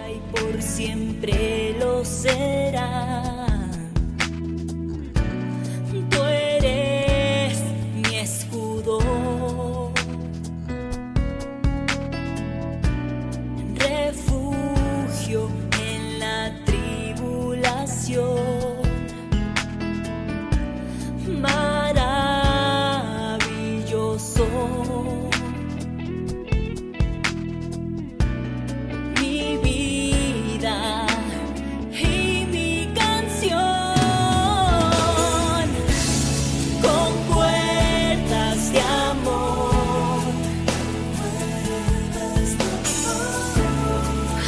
y por siempre lo será. Tú eres mi escudo, refugio en la tribulación. Maravilloso, mi vida y mi canción, con cuerdas de amor,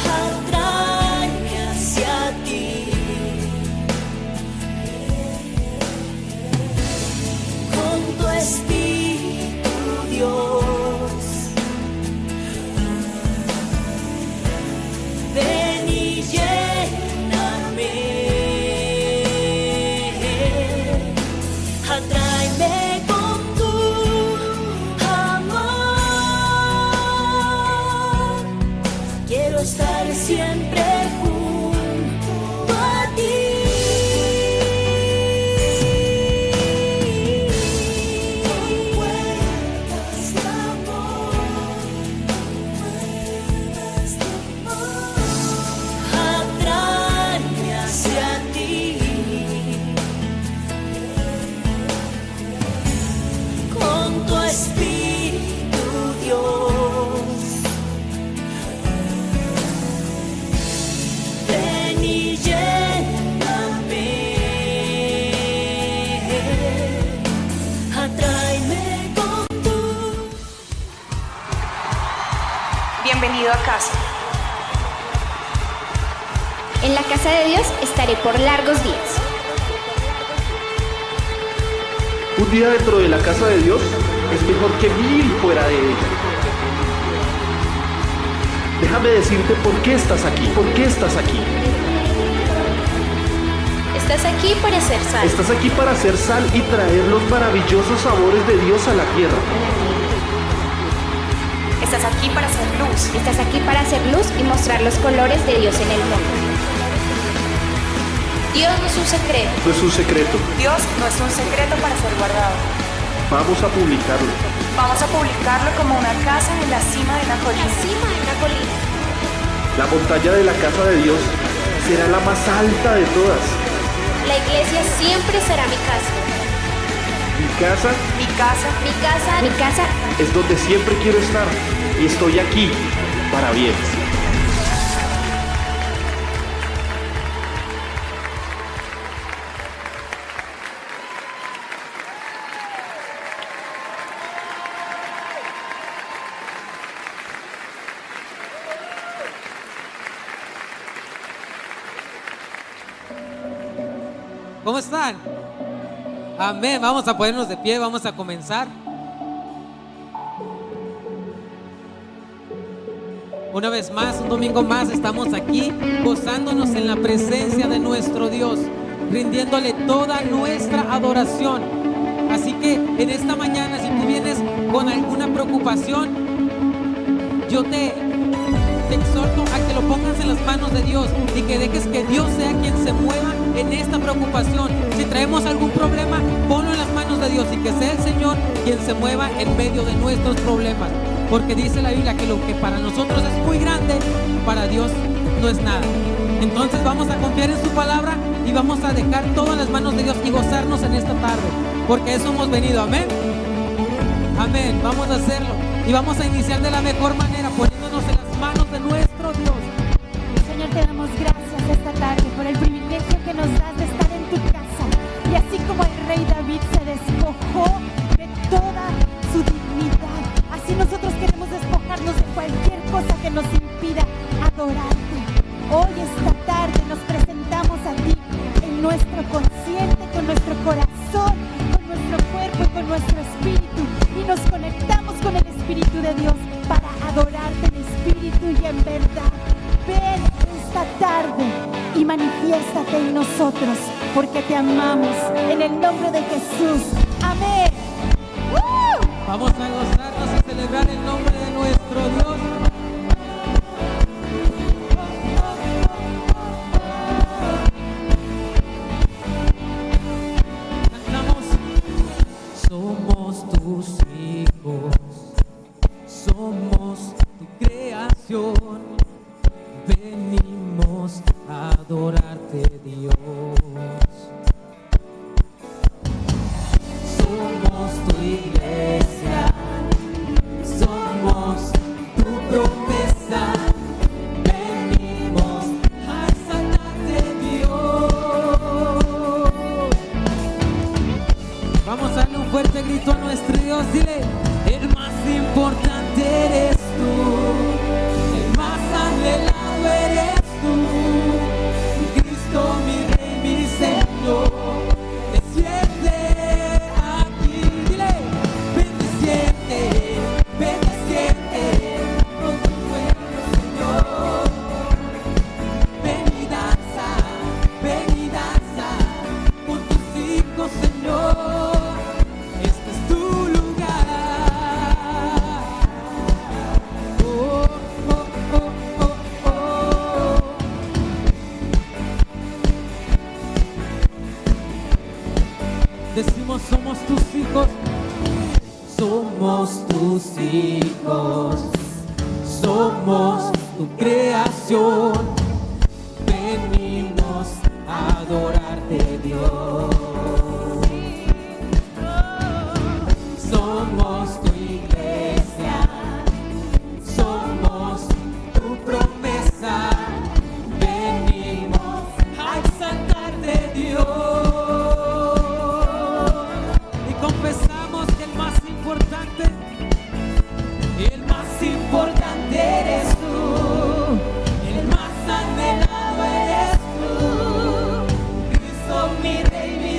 atrae hacia ti. Con tu Espíritu, Dios, ven y lléname, atráeme con tu amor. Quiero estar siempre junto a ti. Atráeme hacia ti, con tu Espíritu, Dios, ven y lléname, atráeme con tu. Bienvenido a casa. En la casa de Dios estaré por largos días. Un día dentro de la casa de Dios es mejor que 1000 fuera de ella. Déjame decirte por qué estás aquí, por qué estás aquí. Estás aquí para hacer sal. Estás aquí para hacer sal y traer los maravillosos sabores de Dios a la tierra. Estás aquí para hacer luz. Estás aquí para hacer luz y mostrar los colores de Dios en el mundo. Dios no es un secreto. No es un secreto. Dios no es un secreto para ser guardado. Vamos a publicarlo. Vamos a publicarlo como una casa en la cima de una colina. La montaña de la casa de Dios será la más alta de todas. La iglesia siempre será mi casa. Mi casa Mi casa Mi casa, mi casa. es donde siempre quiero estar y estoy aquí para bien. ¿Cómo están? Amén. Vamos a ponernos de pie, vamos a comenzar. Una vez más, un domingo más, estamos aquí gozándonos en la presencia de nuestro Dios, rindiéndole toda nuestra adoración. Así que en esta mañana, si tú vienes con alguna preocupación, yo te exhorto a que lo pongas en las manos de Dios y que dejes que Dios sea quien se mueva en esta preocupación. Si traemos algún problema, ponlo en las manos de Dios y que sea el Señor quien se mueva en medio de nuestros problemas. Porque dice la Biblia que lo que para nosotros es muy grande, para Dios no es nada. Entonces vamos a confiar en su palabra y vamos a dejar todo en las manos de Dios y gozarnos en esta tarde, porque a eso hemos venido. Amén. Amén. Vamos a hacerlo y vamos a iniciar de la mejor manera, poniéndonos en las manos de nuestro Dios. Señor, te damos gracias esta tarde por el privilegio que nos das de estar en tu casa. Y así como el rey David se despojó de toda su dignidad, así nosotros queremos despojarnos de cualquier cosa que nos impida adorarte. Hoy, esta tarde, nos presentamos a ti en nuestro consciente, con nuestro corazón, con nuestro cuerpo y con nuestro espíritu. Y nos conectamos con el Espíritu de Dios para adorarte en espíritu y en verdad. Ven esta tarde y manifiéstate en nosotros, porque te amamos, en el nombre de Jesús. Amén. Vamos a gozarnos y celebrar el nombre de nuestro Dios. Somos tus hijos, somos tu creación, venimos a adorarte, Dios. Somos tu iglesia, somos tu promesa, venimos a exaltarte, Dios. Vamos a darle un fuerte grito a nuestro Dios, dile: el más importante eres tú, el más anhelado eres tú, Cristo mi Rey, mi Señor. Desciende aquí, dile: ven, desciende con tu pueblo, Señor. Ven y danza con tus hijos, Señor. Este es tu lugar. Oh, oh, oh, oh, oh. Decimos: somos tus hijos, somos tus hijos, somos tu creación, venimos a adorarte, Dios. Somos tu iglesia, somos tu promesa, venimos a exaltarte, Dios. Y confesamos que el más importante eres tú, el más anhelado eres tú, Cristo mi Rey, mi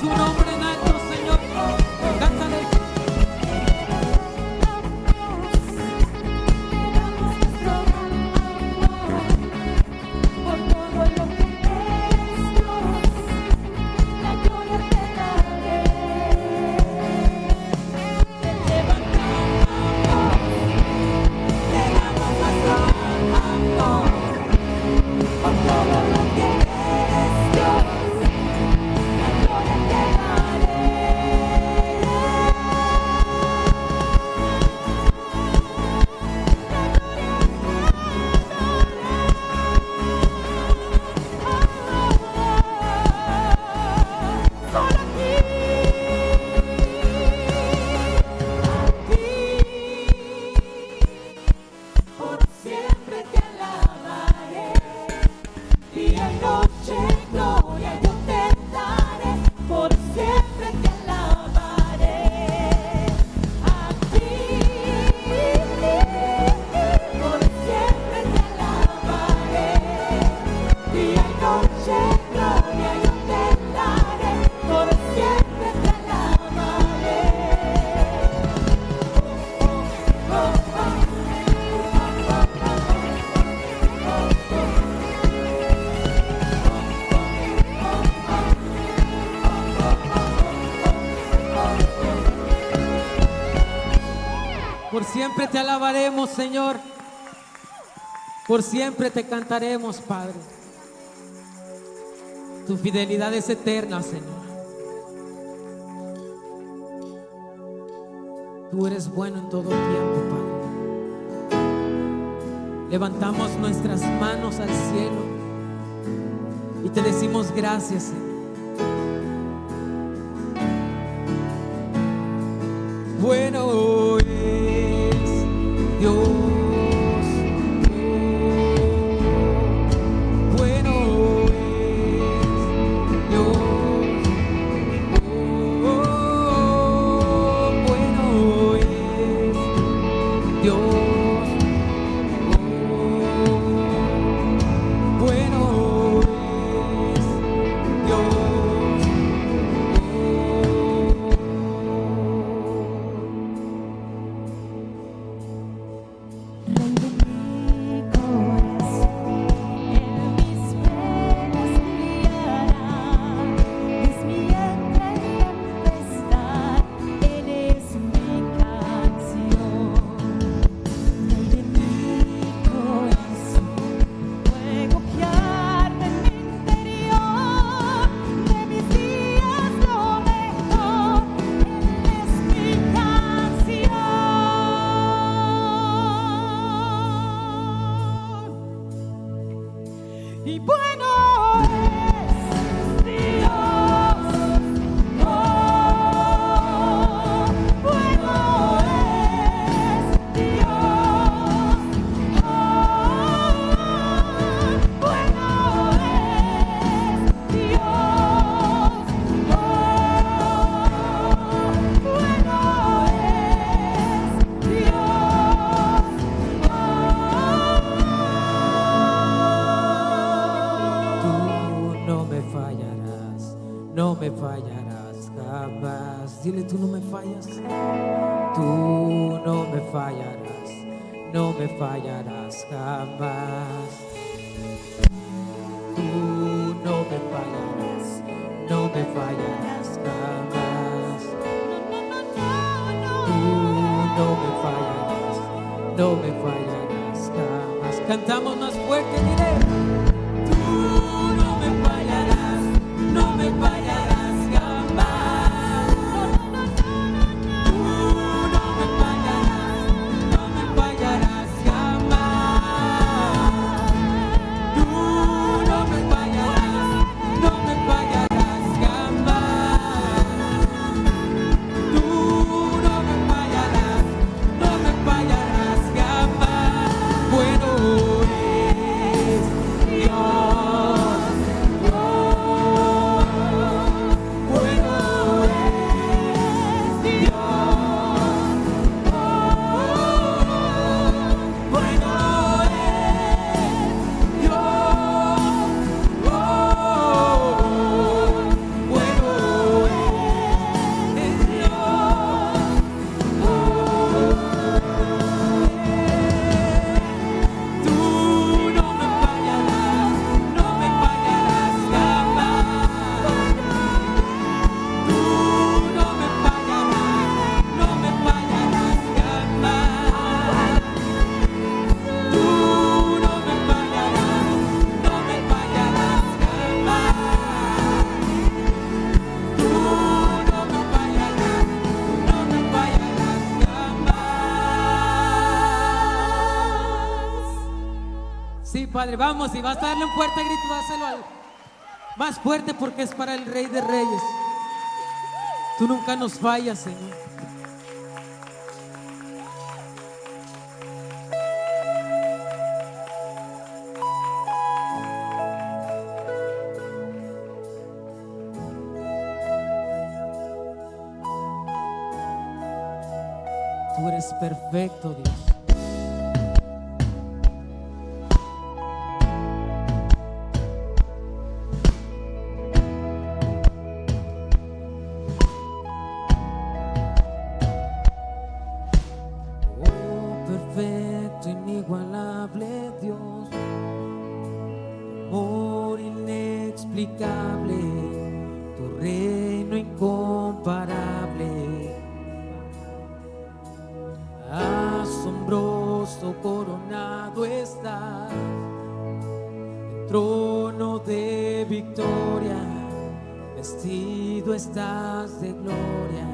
su nombre en alto, Señor. Cántale. Por todo lo que eres, Dios, la gloria te daré. Te levantamos, te damos nuestro amor. Por todo lo que eres, Dios, la gloria te daré. Solo a ti, por siempre te alabaré. Día y noche gloria yo te daré, por siempre te alabaré. A ti, por siempre te alabaré. Día y noche gloria yo te daré, por siempre te alabaré. Por siempre te alabaremos, Señor. Por siempre te cantaremos, Padre. Tu fidelidad es eterna, Señor. Tú eres bueno en todo tiempo, Padre. Levantamos nuestras manos al cielo y te decimos gracias, Señor. Bueno es Dios. Bueno es Dios. Bueno es Dios. Bueno es Dios. Rey de mi corazón, en mis penas guiará, es mi ancla en tempestad, eres mi canción. Rey de mi corazón, fuego que arde en mi interior, de mis días lo mejor, Él es mi canción. Y bueno es Dios, oh, bueno es Dios, oh, bueno es Dios, oh, bueno es Dios, Tú no me fallarás, no me fallarás jamás. Dile, tú no me fallas. Tú no me fallarás, no me fallarás jamás. Tú no me fallarás, no me fallarás jamás. Tú no me fallarás, no me fallarás jamás. Cantamos más fuerte, dile. Tú no me fallarás, no me fallarás jamás. Tú no me fallarás, no me fallarás jamás. Tú no me fallarás, no me fallarás jamás. Tú no me fallarás, no me fallarás jamás. Bueno es Padre. Vamos, y vas a darle un fuerte grito, dáselo más fuerte porque es para el Rey de Reyes. Tú nunca nos fallas, Señor. Tú eres perfecto, Dios. Perfecto, inigualable Dios, amor inexplicable, tu reino incomparable, asombroso coronado estás, el trono de victoria, vestido estás de gloria.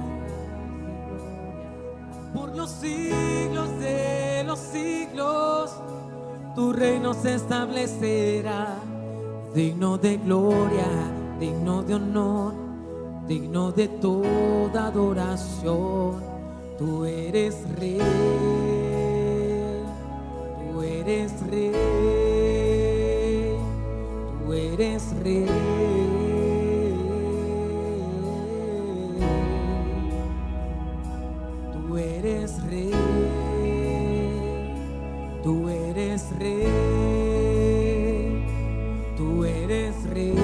Por los siglos de los siglos, tu reino se establecerá, digno de gloria, digno de honor, digno de toda adoración. Tú eres rey, tú eres rey, tú eres rey. Tú eres rey, tú eres rey, tú eres rey.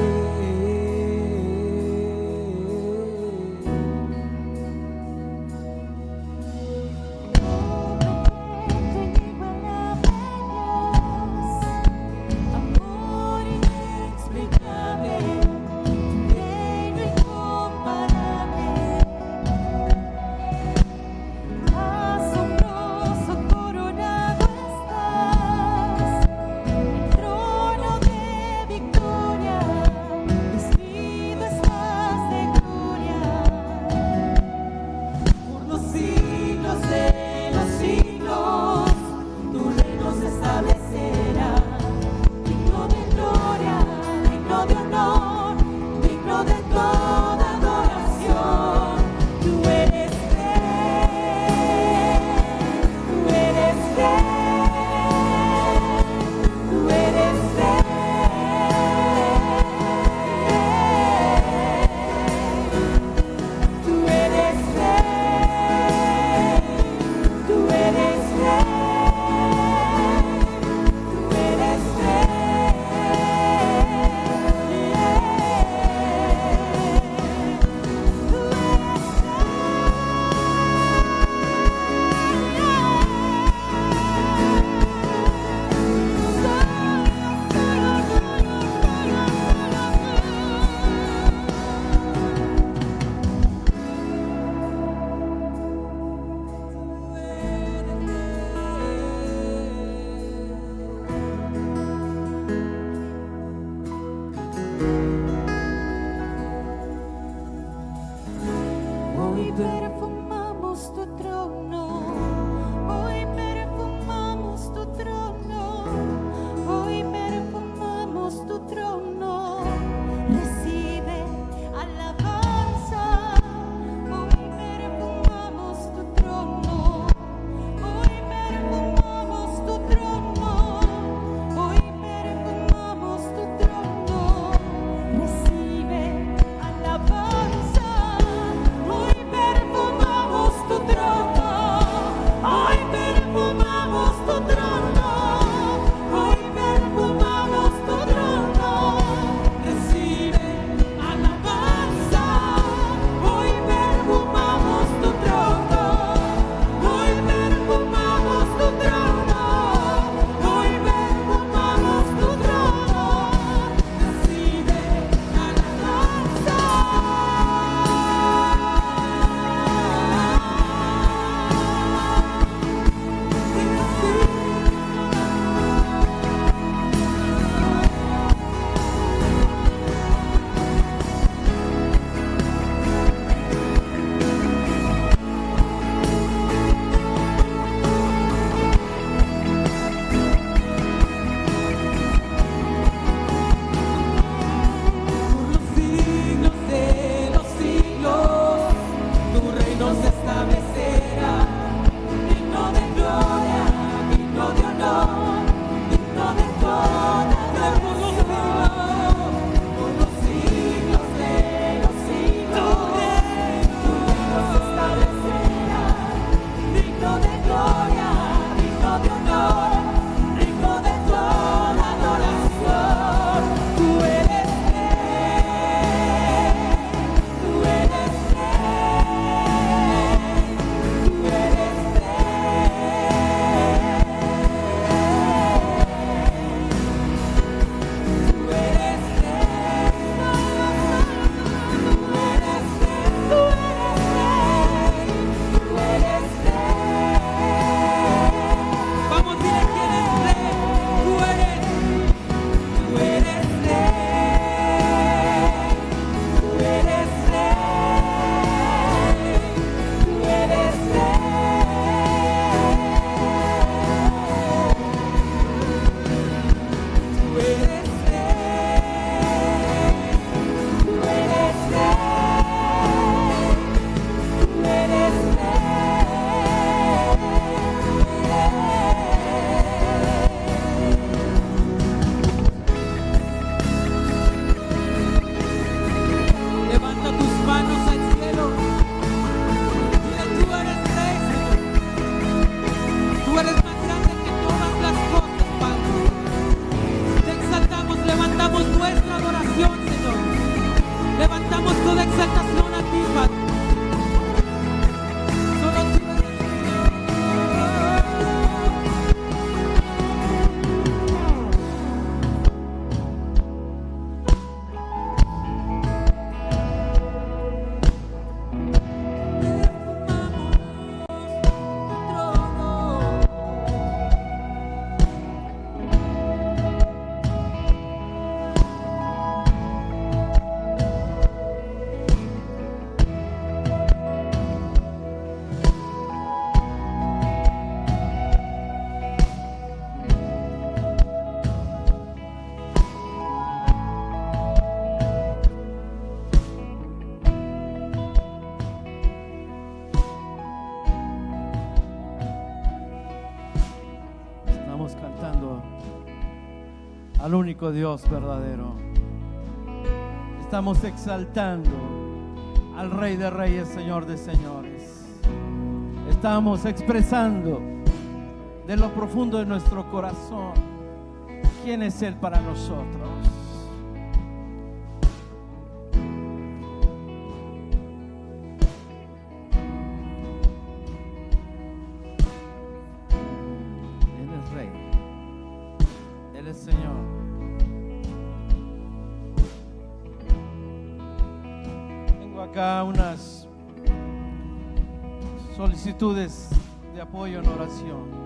Amor inexplicable, reino incomparable, asombroso coronado estás, el trono de victoria, vestido estás de gloria. Por los siglos de los siglos, tu reino se establecerá, digno de gloria, digno de honor, digno de toda adoración. Tú eres rey, tú eres rey, tú eres rey, tú eres rey, tú eres rey, tú eres Hoy perfumamos tu trono, hoy perfumamos tu trono, hoy perfumamos tu trono. Recibe alabanza, hoy perfumamos tu trono, hoy perfumamos tu trono, hoy perfumamos tu trono. Recibe alabanza, hoy perfumamos al único Dios verdadero. Estamos exaltando al Rey de Reyes, Señor de Señores. Estamos expresando de lo profundo de nuestro corazón quién es Él para nosotros. Él es Rey, Él es Señor. Tengo acá unas solicitudes de apoyo en oración.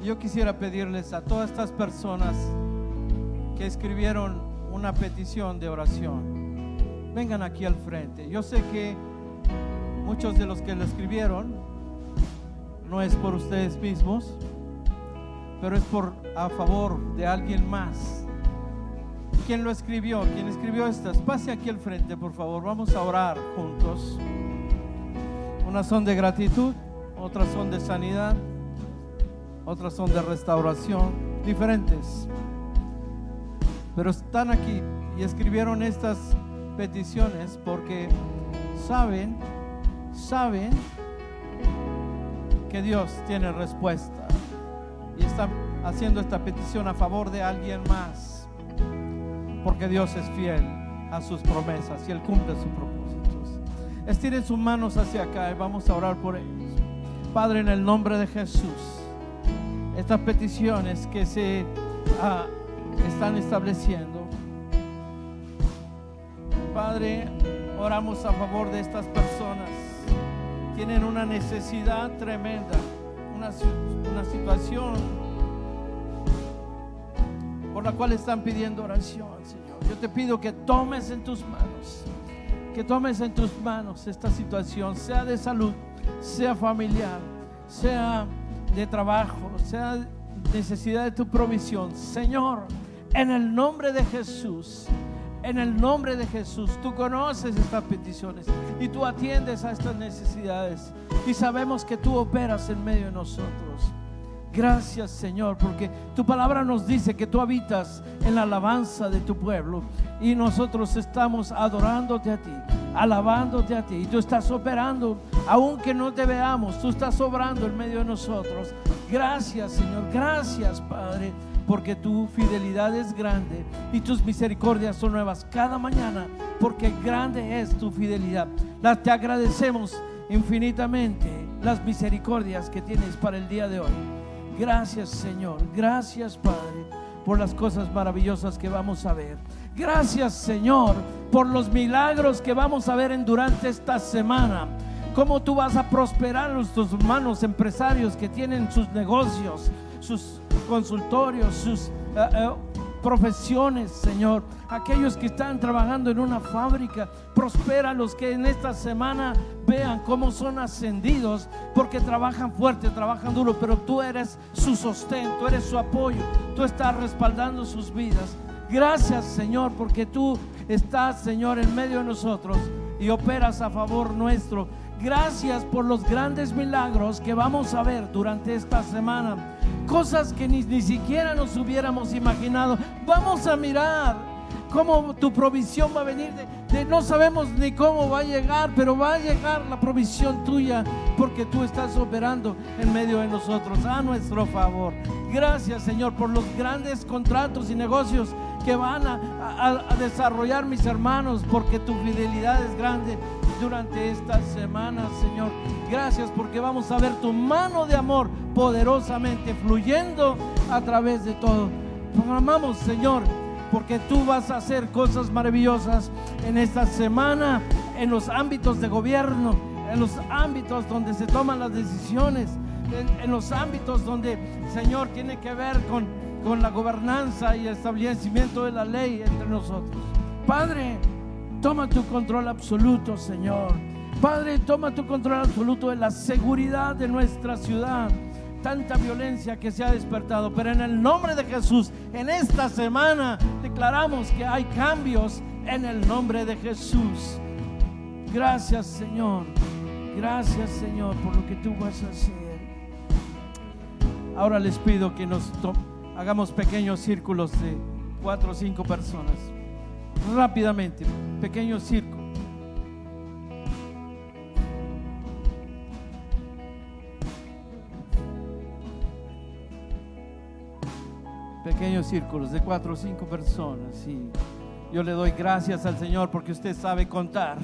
Yo quisiera pedirles a todas estas personas que escribieron una petición de oración, vengan aquí al frente. Yo sé que muchos de los que lo escribieron no es por ustedes mismos, pero es a favor de alguien más. ¿Quién lo escribió? ¿Quién escribió estas? Pase aquí al frente, por favor. Vamos a orar juntos. Unas son de gratitud, otras son de sanidad, otras son de restauración, diferentes. Pero están aquí y escribieron estas peticiones porque saben que Dios tiene respuesta y están haciendo esta petición a favor de alguien más, porque Dios es fiel a sus promesas y Él cumple sus propósitos. Estiren sus manos hacia acá y vamos a orar por ellos. Padre, en el nombre de Jesús, estas peticiones que se están estableciendo, Padre, oramos a favor de estas personas. Tienen una necesidad tremenda, una situación por la cual están pidiendo oración, Señor. Yo te pido que tomes en tus manos esta situación, sea de salud, sea familiar, sea de trabajo, sea necesidad de tu provisión. Señor, en el nombre de Jesús, tú conoces estas peticiones y tú atiendes a estas necesidades y sabemos que tú operas en medio de nosotros. Gracias, Señor, porque tu palabra nos dice que tú habitas en la alabanza de tu pueblo y nosotros estamos adorándote a ti, alabándote a ti, y tú estás operando, aunque no te veamos, tú estás obrando en medio de nosotros. Gracias, Señor, gracias, Padre, porque tu fidelidad es grande y tus misericordias son nuevas cada mañana, porque grande es tu fidelidad. Te agradecemos infinitamente las misericordias que tienes para el día de hoy. Gracias, Señor, gracias, Padre, por las cosas maravillosas que vamos a ver. Gracias, Señor, por los milagros que vamos a ver durante esta semana. Cómo tú vas a prosperar a nuestros hermanos empresarios que tienen sus negocios, sus consultorios, sus profesiones, Señor. Aquellos que están trabajando en una fábrica, prospera los que en esta semana vean cómo son ascendidos, porque trabajan fuerte, trabajan duro, pero tú eres su sostén, tú eres su apoyo, tú estás respaldando sus vidas. Gracias, Señor, porque tú estás, Señor, en medio de nosotros y operas a favor nuestro. Gracias por los grandes milagros que vamos a ver durante esta semana, cosas que ni siquiera nos hubiéramos imaginado. Vamos a mirar cómo tu provisión va a venir no sabemos ni cómo va a llegar, pero va a llegar la provisión tuya, porque tú estás operando en medio de nosotros a nuestro favor. Gracias, Señor, por los grandes contratos y negocios que van a desarrollar mis hermanos, porque tu fidelidad es grande durante esta semana, Señor. Gracias porque vamos a ver tu mano de amor poderosamente fluyendo a través de todo. Proclamamos, Señor, porque tú vas a hacer cosas maravillosas en esta semana, en los ámbitos de gobierno, en los ámbitos donde se toman las decisiones, en los ámbitos donde, Señor, tiene que ver con la gobernanza y el establecimiento de la ley entre nosotros. Padre, toma tu control absoluto, Señor. Padre, toma tu control absoluto de la seguridad de nuestra ciudad. Tanta violencia que se ha despertado, pero en el nombre de Jesús, en esta semana declaramos que hay cambios en el nombre de Jesús. Gracias, Señor. Gracias, Señor, por lo que tú vas a hacer. Ahora les pido que hagamos pequeños círculos de 4 o 5 personas. Rápidamente, pequeño círculo. Pequeños círculos de 4 o 5 personas. Y yo le doy gracias al Señor porque usted sabe contar.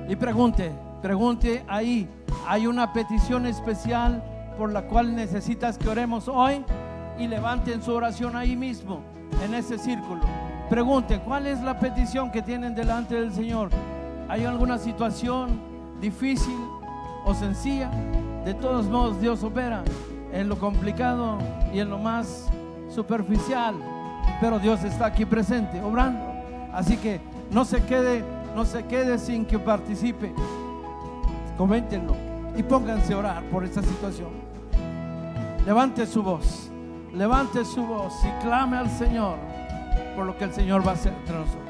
Y pregunte ahí, ¿hay una petición especial por la cual necesitas que oremos hoy? Y levanten su oración ahí mismo, en ese círculo. Pregunte, ¿cuál es la petición que tienen delante del Señor? ¿Hay alguna situación difícil o sencilla? De todos modos, Dios opera en lo complicado y en lo más superficial, pero Dios está aquí presente, obrando. Así que no se quede sin que participe. Coméntenlo y pónganse a orar por esta situación. Levante su voz y clame al Señor por lo que el Señor va a hacer entre nosotros.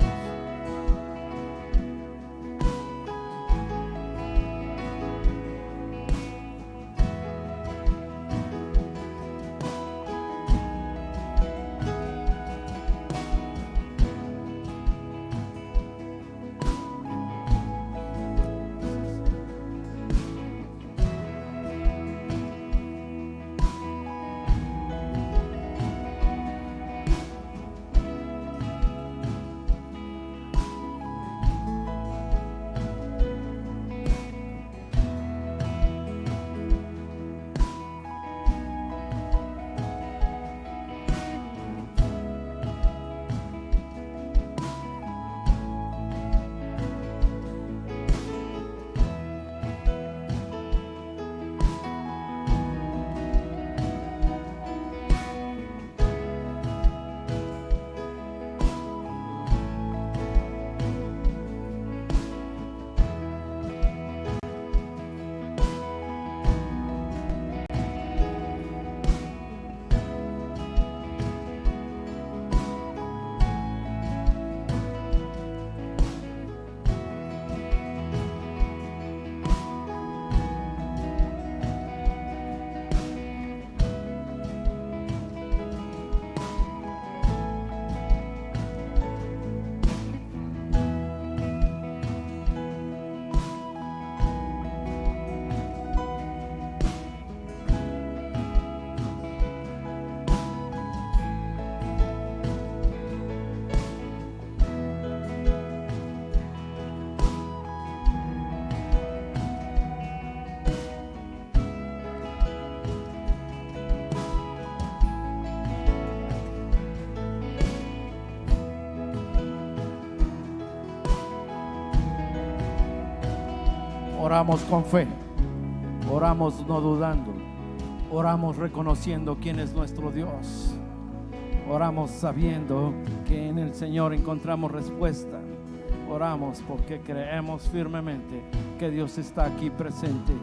Oramos con fe, oramos no dudando, oramos reconociendo quién es nuestro Dios, oramos sabiendo que en el Señor encontramos respuesta, oramos porque creemos firmemente que Dios está aquí presente,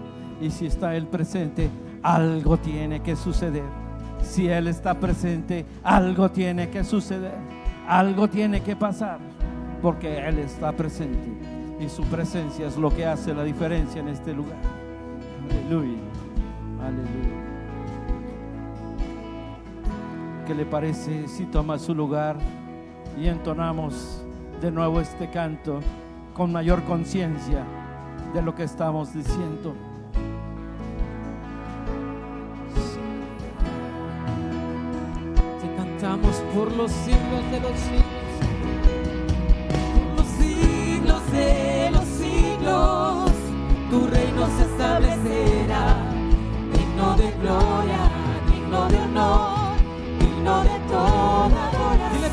y si está Él presente, algo tiene que suceder. Si Él está presente, algo tiene que suceder, algo tiene que pasar, porque Él está presente. Y su presencia es lo que hace la diferencia en este lugar. Aleluya, aleluya. ¿Qué le parece si toma su lugar y entonamos de nuevo este canto con mayor conciencia de lo que estamos diciendo? Te cantamos por los siglos de los siglos. De los siglos, tu reino se establecerá, digno de gloria, digno de honor, digno de toda adoración. Dile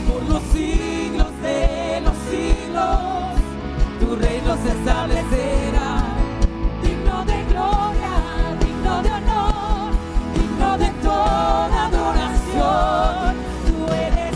por los siglos de los siglos, tu reino se establecerá, digno de gloria, digno de honor, digno de toda adoración. Tú eres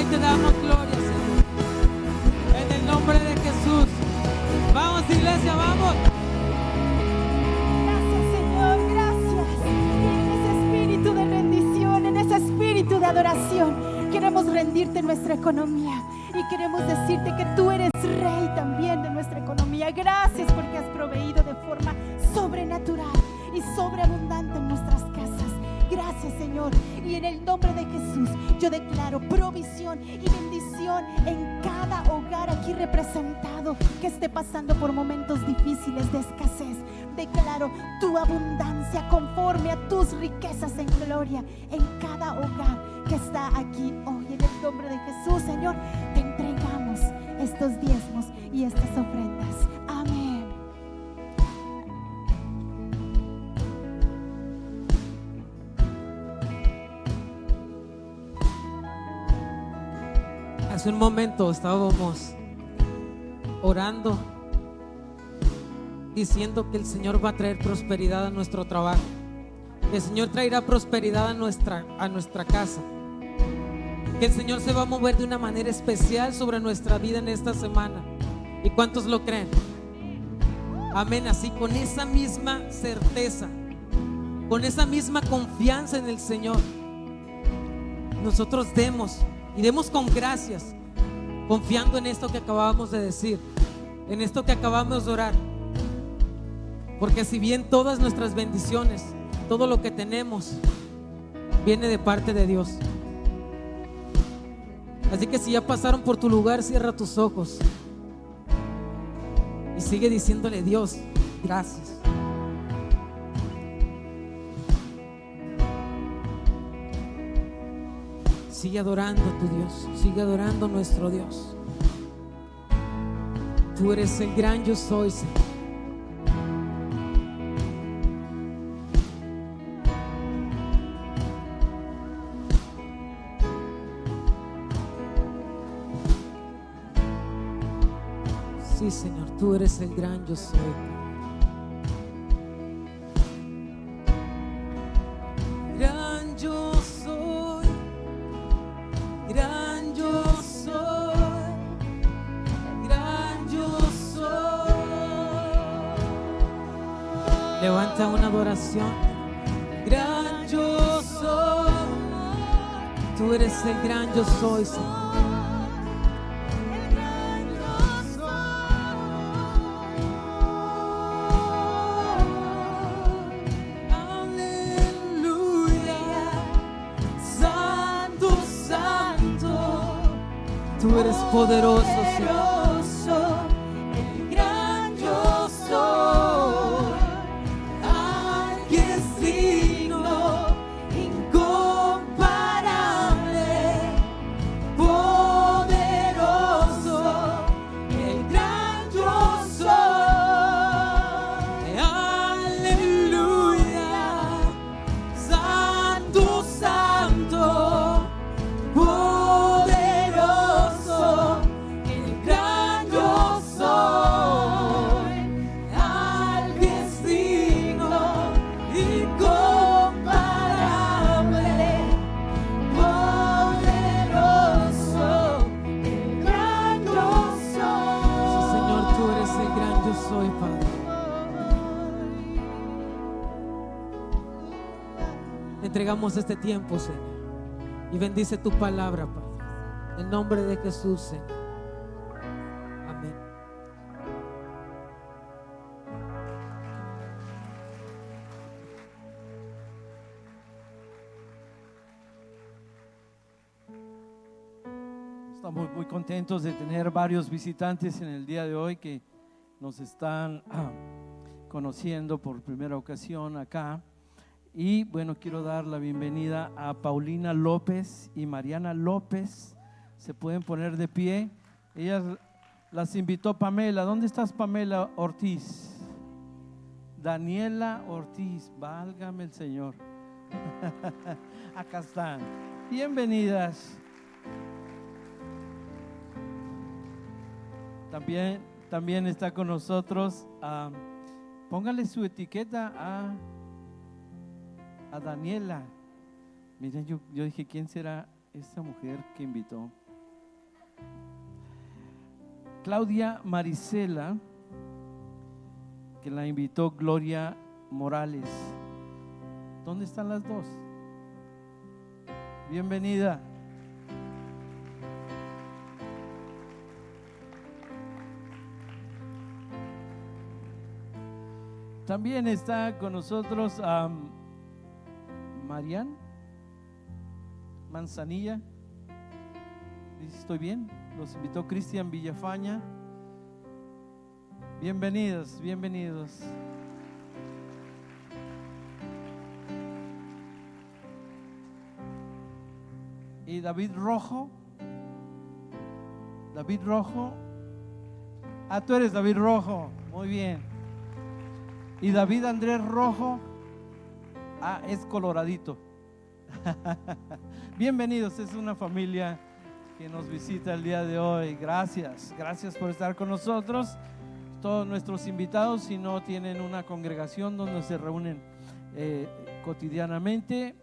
y te damos gloria, Señor. En el nombre de Jesús. Vamos, iglesia, vamos. Gracias, Señor, gracias. Y en ese espíritu de rendición, en ese espíritu de adoración, queremos rendirte nuestra economía y queremos decirte que tú eres rey también de nuestra economía. Gracias porque has proveído de forma sobrenatural y sobreabundante en nuestras casas. Gracias, Señor. Y en el nombre de Jesús yo declaro provisión y bendición en cada hogar aquí representado que esté pasando por momentos difíciles de escasez. Declaro tu abundancia conforme a tus riquezas en gloria en cada hogar que está aquí hoy. En el nombre de Jesús, Señor, te entregamos estos diezmos y estas ofrendas. Amén. Hace un momento estábamos orando, diciendo que el Señor va a traer prosperidad a nuestro trabajo, que el Señor traerá prosperidad a nuestra casa, que el Señor se va a mover de una manera especial sobre nuestra vida en esta semana. ¿Y cuántos lo creen? Amén. Así, con esa misma certeza, con esa misma confianza en el Señor, nosotros demos con gracias, confiando en esto que acabamos de decir, en esto que acabamos de orar. Porque si bien todas nuestras bendiciones, todo lo que tenemos, viene de parte de Dios. Así que si ya pasaron por tu lugar, cierra tus ojos y sigue diciéndole: Dios, gracias. Sigue adorando a tu Dios, sigue adorando a nuestro Dios. Tú eres el gran yo soy, Señor. Sí, Señor, tú eres el gran yo soy. Gran yo soy, gran yo soy, gran yo soy. Levanta una adoración. Gran yo soy, tú eres el gran yo soy, Señor. Tú eres poderoso, Señor. El gran yo soy, alguien es digno, incomparable, poderoso. El gran yo soy, aleluya, santo, santo, poderoso. Soy, Padre. Entregamos este tiempo, Señor, y bendice tu palabra, Padre, en nombre de Jesús, Señor. Amén. Estamos muy contentos de tener varios visitantes en el día de hoy que nos están conociendo por primera ocasión acá. Y bueno, quiero dar la bienvenida a Paulina López y Mariana López. Se pueden poner de pie. Ellas las invitó Pamela. ¿Dónde estás, Pamela Ortiz? Daniela Ortiz, válgame el Señor. Acá están. Bienvenidas. También está con nosotros, póngale su etiqueta a Daniela. Miren, yo dije, ¿quién será esta mujer que invitó? Claudia Marisela, que la invitó Gloria Morales. ¿Dónde están las dos? Bienvenida. También está con nosotros Marian Manzanilla. ¿Estoy bien? Los invitó Cristian Villafaña. Bienvenidos, bienvenidos. Y David Rojo. David Rojo. Ah, tú eres David Rojo. Muy bien. Y David Andrés Rojo. Ah, es coloradito. Bienvenidos, es una familia que nos visita el día de hoy. Gracias, gracias por estar con nosotros. Todos nuestros invitados, si no tienen una congregación donde se reúnen cotidianamente,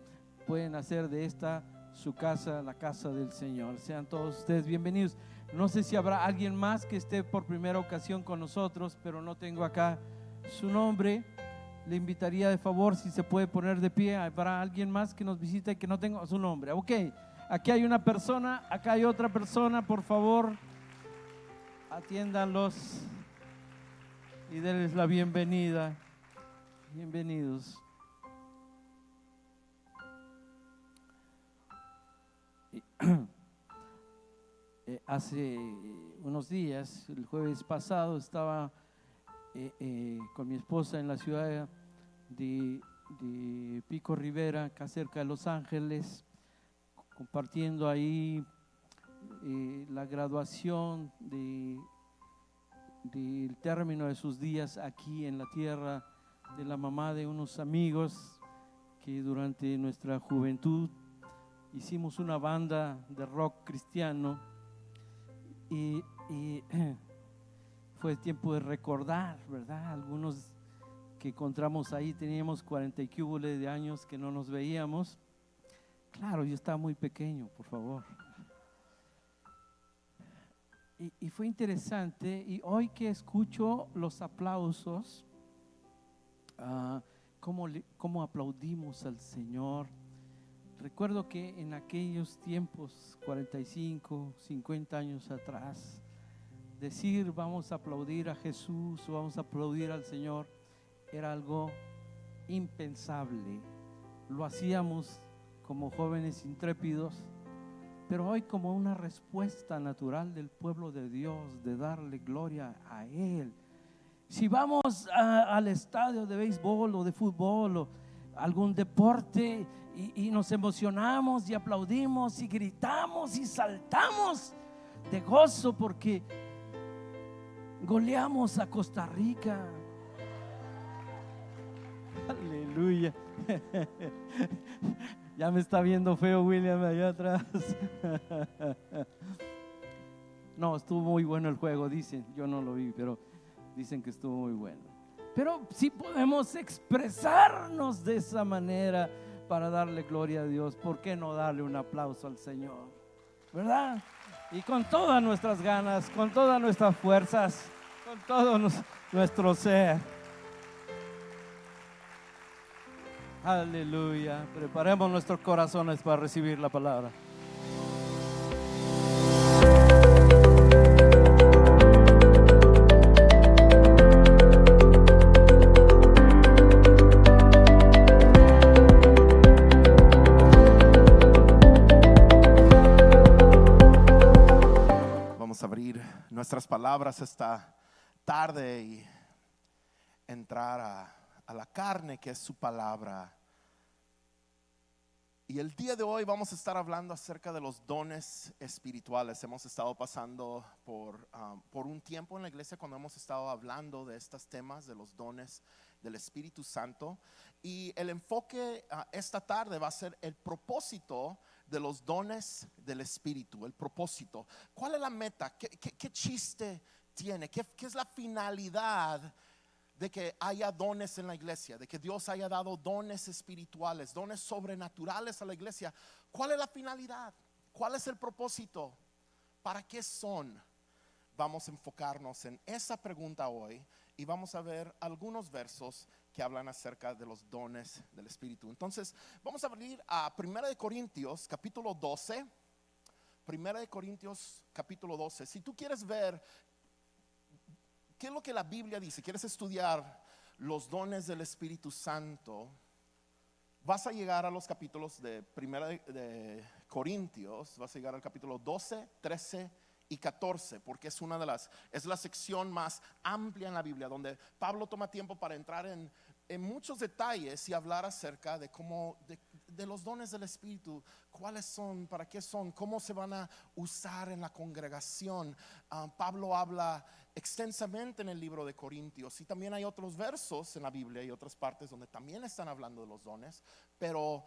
pueden hacer de esta su casa, la casa del Señor. Sean todos ustedes bienvenidos. No sé si habrá alguien más que esté por primera ocasión con nosotros, pero no tengo acá su nombre. Le invitaría de favor si se puede poner de pie. ¿Habrá alguien más que nos visite que no tenga su nombre? Ok, aquí hay una persona, acá hay otra persona. Por favor, atiéndanlos y denles la bienvenida. Bienvenidos. Hace unos días, el jueves pasado, estaba con mi esposa en la ciudad de Pico Rivera, acá cerca de Los Ángeles, compartiendo ahí la graduación del término de sus días aquí en la tierra de la mamá de unos amigos que durante nuestra juventud hicimos una banda de rock cristiano y fue tiempo de recordar, ¿verdad? Algunos que encontramos ahí teníamos 40 y cúbole de años que no nos veíamos. Claro, yo estaba muy pequeño, por favor. Y fue interesante. Y hoy que escucho los aplausos, cómo aplaudimos al Señor. Recuerdo que en aquellos tiempos, 45, 50 años atrás, decir vamos a aplaudir a Jesús o vamos a aplaudir al Señor era algo impensable. Lo hacíamos como jóvenes intrépidos, pero hoy como una respuesta natural del pueblo de Dios de darle gloria a Él. Si vamos al estadio de béisbol o de fútbol o algún deporte y nos emocionamos y aplaudimos y gritamos y saltamos de gozo porque goleamos a Costa Rica. Aleluya. Ya me está viendo feo William allá atrás. No, estuvo muy bueno el juego, dicen. Yo no lo vi, pero dicen que estuvo muy bueno. Pero sí podemos expresarnos de esa manera para darle gloria a Dios. ¿Por qué no darle un aplauso al Señor? ¿Verdad? Y con todas nuestras ganas, con todas nuestras fuerzas, con todo nuestro ser. Aleluya. Preparemos nuestros corazones para recibir la palabra. Vamos a abrir nuestras palabras esta tarde y entrar a la carne que es su palabra. Y el día de hoy vamos a estar hablando acerca de los dones espirituales. Hemos estado pasando por un tiempo en la iglesia cuando hemos estado hablando de estos temas de los dones del Espíritu Santo. Y el enfoque esta tarde va a ser el propósito de los dones del Espíritu. El propósito. ¿Cuál es la meta? ¿Qué chiste tiene? ¿Qué es la finalidad de que haya dones en la iglesia, de que Dios haya dado dones espirituales, dones sobrenaturales a la iglesia? ¿Cuál es la finalidad? ¿Cuál es el propósito? ¿Para qué son? vamos a enfocarnos en esa pregunta hoy y vamos a ver algunos versos que hablan acerca de los dones del Espíritu. Entonces, vamos a abrir a 1 de Corintios, capítulo 12. 1 de Corintios, capítulo 12. Si tú quieres ver qué es lo que la Biblia dice, quieres estudiar los dones del Espíritu Santo, vas a llegar a los capítulos de 1 de Corintios, vas a llegar al capítulo 12, 13 y 14, porque es la sección más amplia en la Biblia, donde Pablo toma tiempo para entrar en muchos detalles y hablar acerca de cómo, de los dones del Espíritu, cuáles son, para qué son, cómo se van a usar en la congregación. Pablo habla extensamente en el libro de Corintios, y también hay otros versos en la Biblia y otras partes donde también están hablando de los dones, pero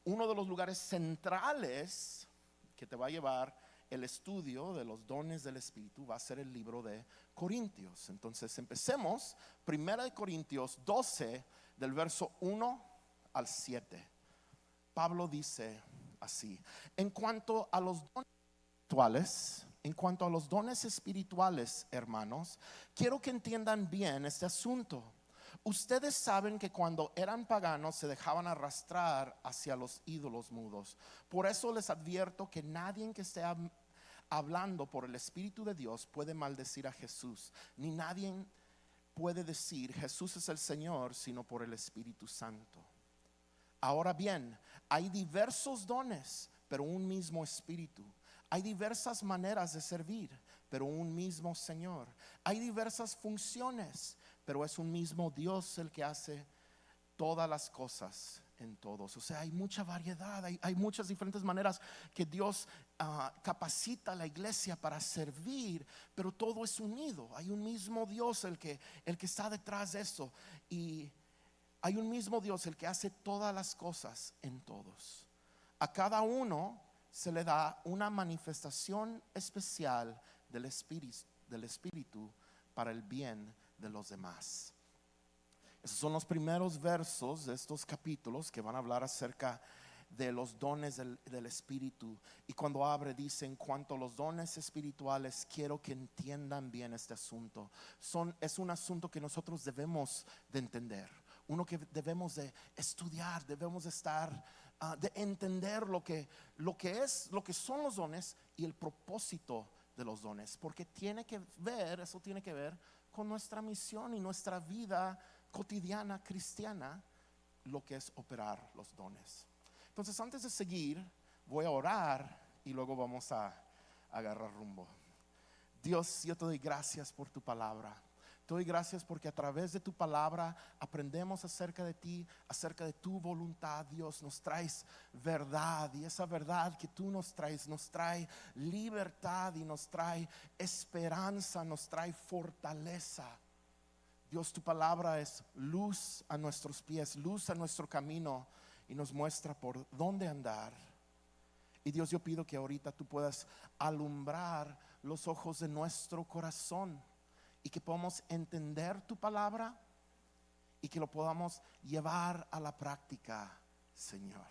uno de los lugares centrales que te va a llevar el estudio de los dones del Espíritu va a ser el libro de Corintios. Entonces empecemos 1 de Corintios 12 del verso 1 al 7. Pablo dice así: en cuanto a los dones espirituales, hermanos, quiero que entiendan bien este asunto. Ustedes saben que cuando eran paganos se dejaban arrastrar hacia los ídolos mudos. Por eso les advierto que nadie que esté hablando por el Espíritu de Dios puede maldecir a Jesús, ni nadie puede decir Jesús es el Señor sino por el Espíritu Santo. Ahora bien, hay diversos dones, pero un mismo Espíritu. Hay diversas maneras de servir, pero un mismo Señor. Hay diversas funciones, pero es un mismo Dios el que hace todas las cosas en todos. O sea, hay mucha variedad, hay muchas diferentes maneras que Dios capacita a la iglesia para servir, pero todo es unido. Hay un mismo Dios el que está detrás de eso, y hay un mismo Dios el que hace todas las cosas en todos. A cada uno se le da una manifestación especial del Espíritu para el bien de los demás. Esos son los primeros versos de estos capítulos que van a hablar acerca de los dones del Espíritu. Y cuando abre dice: en cuanto a los dones espirituales, quiero que entiendan bien este asunto. Es un asunto que nosotros debemos de entender, uno que debemos de estudiar, debemos de estar de entender lo que son los dones y el propósito de los dones, porque eso tiene que ver con nuestra misión y nuestra vida cotidiana cristiana, lo que es operar los dones. Entonces, antes de seguir, voy a orar y luego vamos a agarrar rumbo. Dios, yo te doy gracias por tu palabra. Te doy gracias porque a través de tu palabra aprendemos acerca de ti, acerca de tu voluntad. Dios, nos traes verdad, y esa verdad que tú nos trae libertad y nos trae esperanza, nos trae fortaleza. Dios, tu palabra es luz a nuestros pies, luz a nuestro camino, y nos muestra por dónde andar. Y Dios, yo pido que ahorita tú puedas alumbrar los ojos de nuestro corazón y que podamos entender tu palabra y que lo podamos llevar a la práctica, Señor.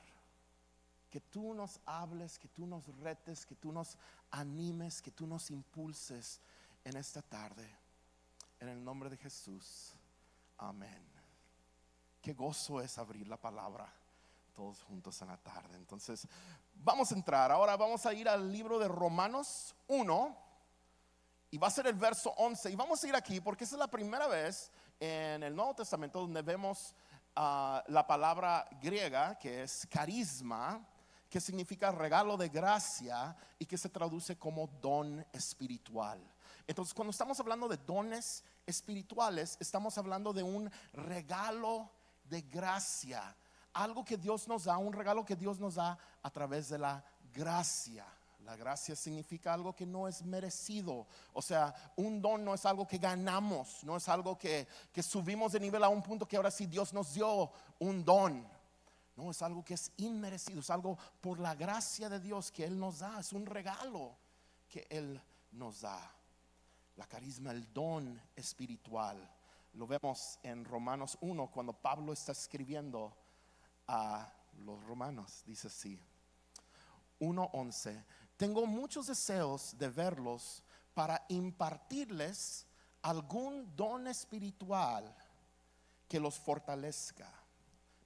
Que tú nos hables, que tú nos retes, que tú nos animes, que tú nos impulses en esta tarde. En el nombre de Jesús, amén. Qué gozo es abrir la palabra todos juntos en la tarde. Entonces, vamos a entrar. Ahora vamos a ir al libro de Romanos 1, y va a ser el verso 11. Y vamos a ir aquí porque esa es la primera vez en el Nuevo Testamento donde vemos la palabra griega que es carisma, que significa regalo de gracia y que se traduce como don espiritual. Entonces, cuando estamos hablando de dones espirituales, estamos hablando de un regalo de gracia, algo que Dios nos da, un regalo que Dios nos da a través de la gracia. La gracia significa algo que no es merecido. O sea, un don no es algo que ganamos, no es algo que subimos de nivel a un punto que ahora sí Dios nos dio un don. No, es algo que es inmerecido, es algo por la gracia de Dios que Él nos da, es un regalo que Él nos da. La carisma, el don espiritual, lo vemos en Romanos 1 cuando Pablo está escribiendo a los romanos. Dice así: 1:11: tengo muchos deseos de verlos para impartirles algún don espiritual que los fortalezca.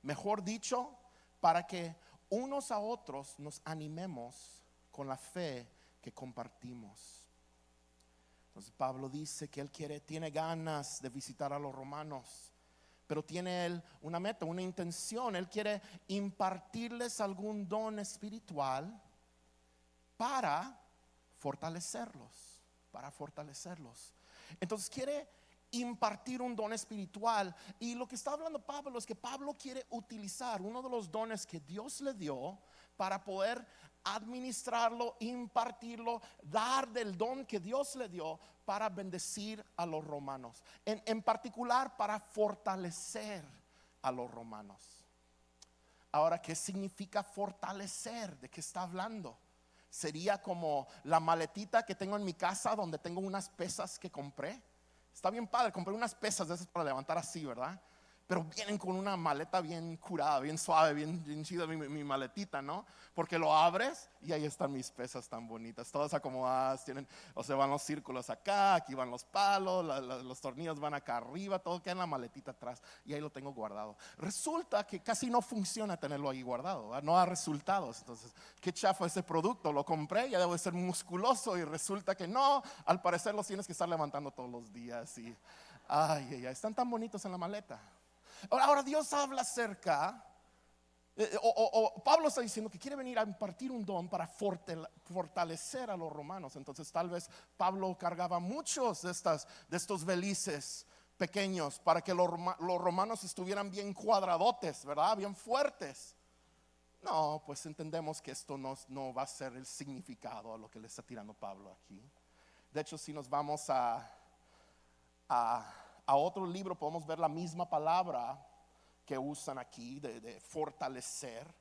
Mejor dicho, para que unos a otros nos animemos con la fe que compartimos. Entonces Pablo dice que él tiene ganas de visitar a los romanos, pero tiene él una meta, una intención. Él quiere impartirles algún don espiritual para fortalecerlos, Entonces quiere impartir un don espiritual, y lo que está hablando Pablo es que Pablo quiere utilizar uno de los dones que Dios le dio para poder administrarlo, impartirlo, dar del don que Dios le dio para bendecir a los romanos, en particular para fortalecer a los romanos. Ahora, ¿qué significa fortalecer? ¿De qué está hablando? Sería como la maletita que tengo en mi casa, donde tengo unas pesas que compré. Está bien padre, compré unas pesas de esas para levantar así, ¿verdad? Pero vienen con una maleta bien curada, bien suave, bien chida mi maletita, ¿no? Porque lo abres y ahí están mis pesas tan bonitas, todas acomodadas, van los círculos acá, aquí van los palos, los tornillos van acá arriba, todo queda en la maletita atrás, y ahí lo tengo guardado. Resulta que casi no funciona tenerlo ahí guardado, ¿verdad? No da resultados. Entonces, qué chafa ese producto, lo compré, ya debo de ser musculoso, y resulta que no, al parecer los tienes que estar levantando todos los días, y están tan bonitos en la maleta. Ahora Dios habla acerca, Pablo está diciendo que quiere venir a impartir un don para fortalecer a los romanos. Entonces tal vez Pablo cargaba muchos de estos belices pequeños para que los romanos estuvieran bien cuadradotes, ¿verdad? Bien fuertes. No, pues entendemos que esto no va a ser el significado a lo que le está tirando Pablo aquí. De hecho, si nos vamos a otro libro, podemos ver la misma palabra que usan aquí de fortalecer.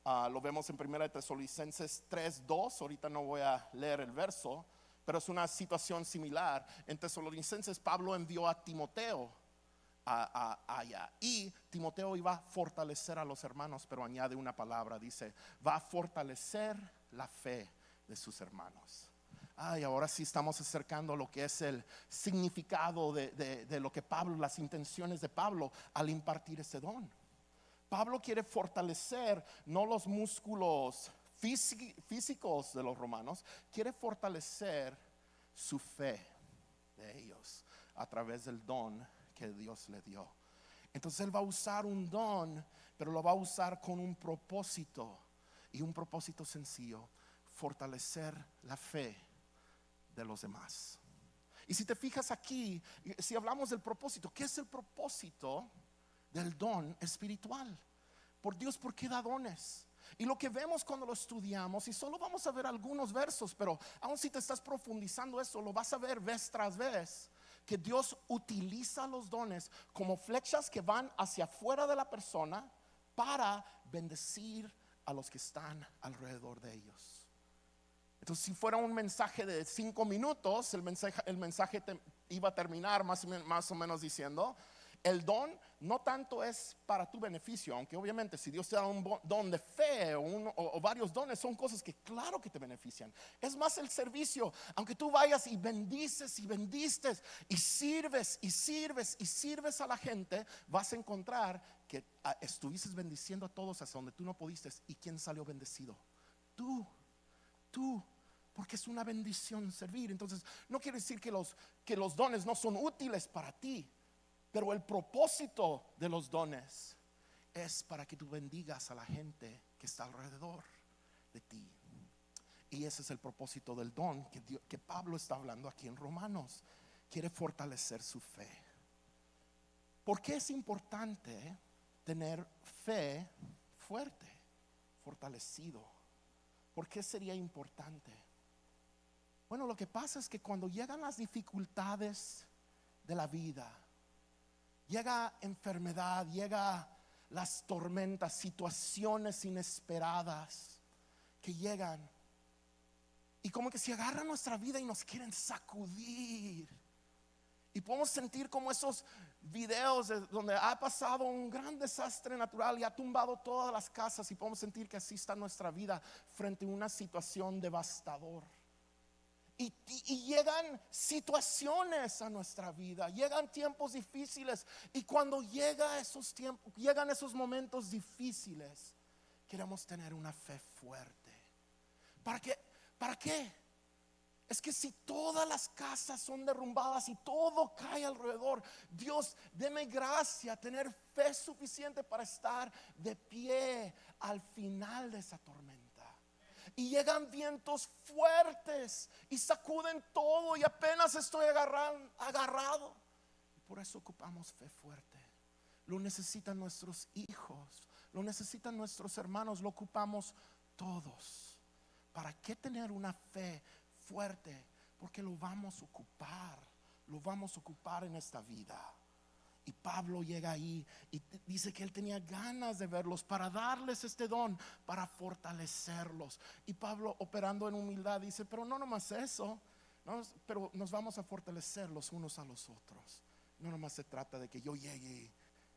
Lo vemos en 1 Tesalonicenses 3:2. Ahorita no voy a leer el verso, pero es una situación similar. En Tesalonicenses Pablo envió a Timoteo allá, y Timoteo iba a fortalecer a los hermanos, pero añade una palabra, dice: va a fortalecer la fe de sus hermanos. Ahora sí estamos acercando a lo que es el significado de lo que Pablo, las intenciones de Pablo al impartir ese don. Pablo quiere fortalecer no los músculos físicos de los romanos, quiere fortalecer su fe de ellos a través del don que Dios le dio. Entonces él va a usar un don, pero lo va a usar con un propósito, y un propósito sencillo: fortalecer la fe de los demás. Y si te fijas aquí, si hablamos del propósito, ¿qué es el propósito del don espiritual? Por Dios, ¿por qué da dones? Y lo que vemos cuando lo estudiamos, y solo vamos a ver algunos versos, pero aun si te estás profundizando eso, lo vas a ver vez tras vez, que Dios utiliza los dones como flechas que van hacia afuera de la persona para bendecir a los que están alrededor de ellos. Entonces, si fuera un mensaje de 5 minutos, el mensaje iba a terminar más o menos diciendo: el don no tanto es para tu beneficio, aunque obviamente si Dios te da un don de fe o varios dones, son cosas que claro que te benefician. Es más el servicio, aunque tú vayas y bendices y bendistes y sirves a la gente, vas a encontrar que estuviste bendiciendo a todos hasta donde tú no pudiste. ¿Y quién salió bendecido? Tú, porque es una bendición servir. Entonces no quiere decir que los dones no son útiles para ti, pero el propósito de los dones es para que tú bendigas a la gente que está alrededor de ti. Y ese es el propósito del don que Pablo está hablando aquí en Romanos. Quiere fortalecer su fe. ¿Por qué es importante tener fe fuerte, fortalecido? ¿Por qué sería importante? Bueno, lo que pasa es que cuando llegan las dificultades de la vida, llega enfermedad, llega las tormentas, situaciones inesperadas que llegan, y como que se agarran nuestra vida y nos quieren sacudir, y podemos sentir como esos videos donde ha pasado un gran desastre natural y ha tumbado todas las casas, y podemos sentir que así está nuestra vida frente a una situación devastadora. Y llegan situaciones a nuestra vida, llegan tiempos difíciles. Y cuando llegan esos momentos difíciles, queremos tener una fe fuerte. ¿Para qué? ¿Para qué? Es que si todas las casas son derrumbadas y todo cae alrededor, Dios, deme gracia, tener fe suficiente para estar de pie al final de esa tormenta. Y llegan vientos fuertes y sacuden todo y apenas estoy agarrado. Por eso ocupamos fe fuerte. Lo necesitan nuestros hijos, lo necesitan nuestros hermanos, lo ocupamos todos. ¿Para qué tener una fe fuerte? Porque lo vamos a ocupar en esta vida. Y Pablo llega ahí y dice que él tenía ganas de verlos para darles este don, para fortalecerlos. Y Pablo, operando en humildad, dice, pero no nomás eso, ¿no? Pero nos vamos a fortalecer los unos a los otros. No nomás se trata de que yo llegue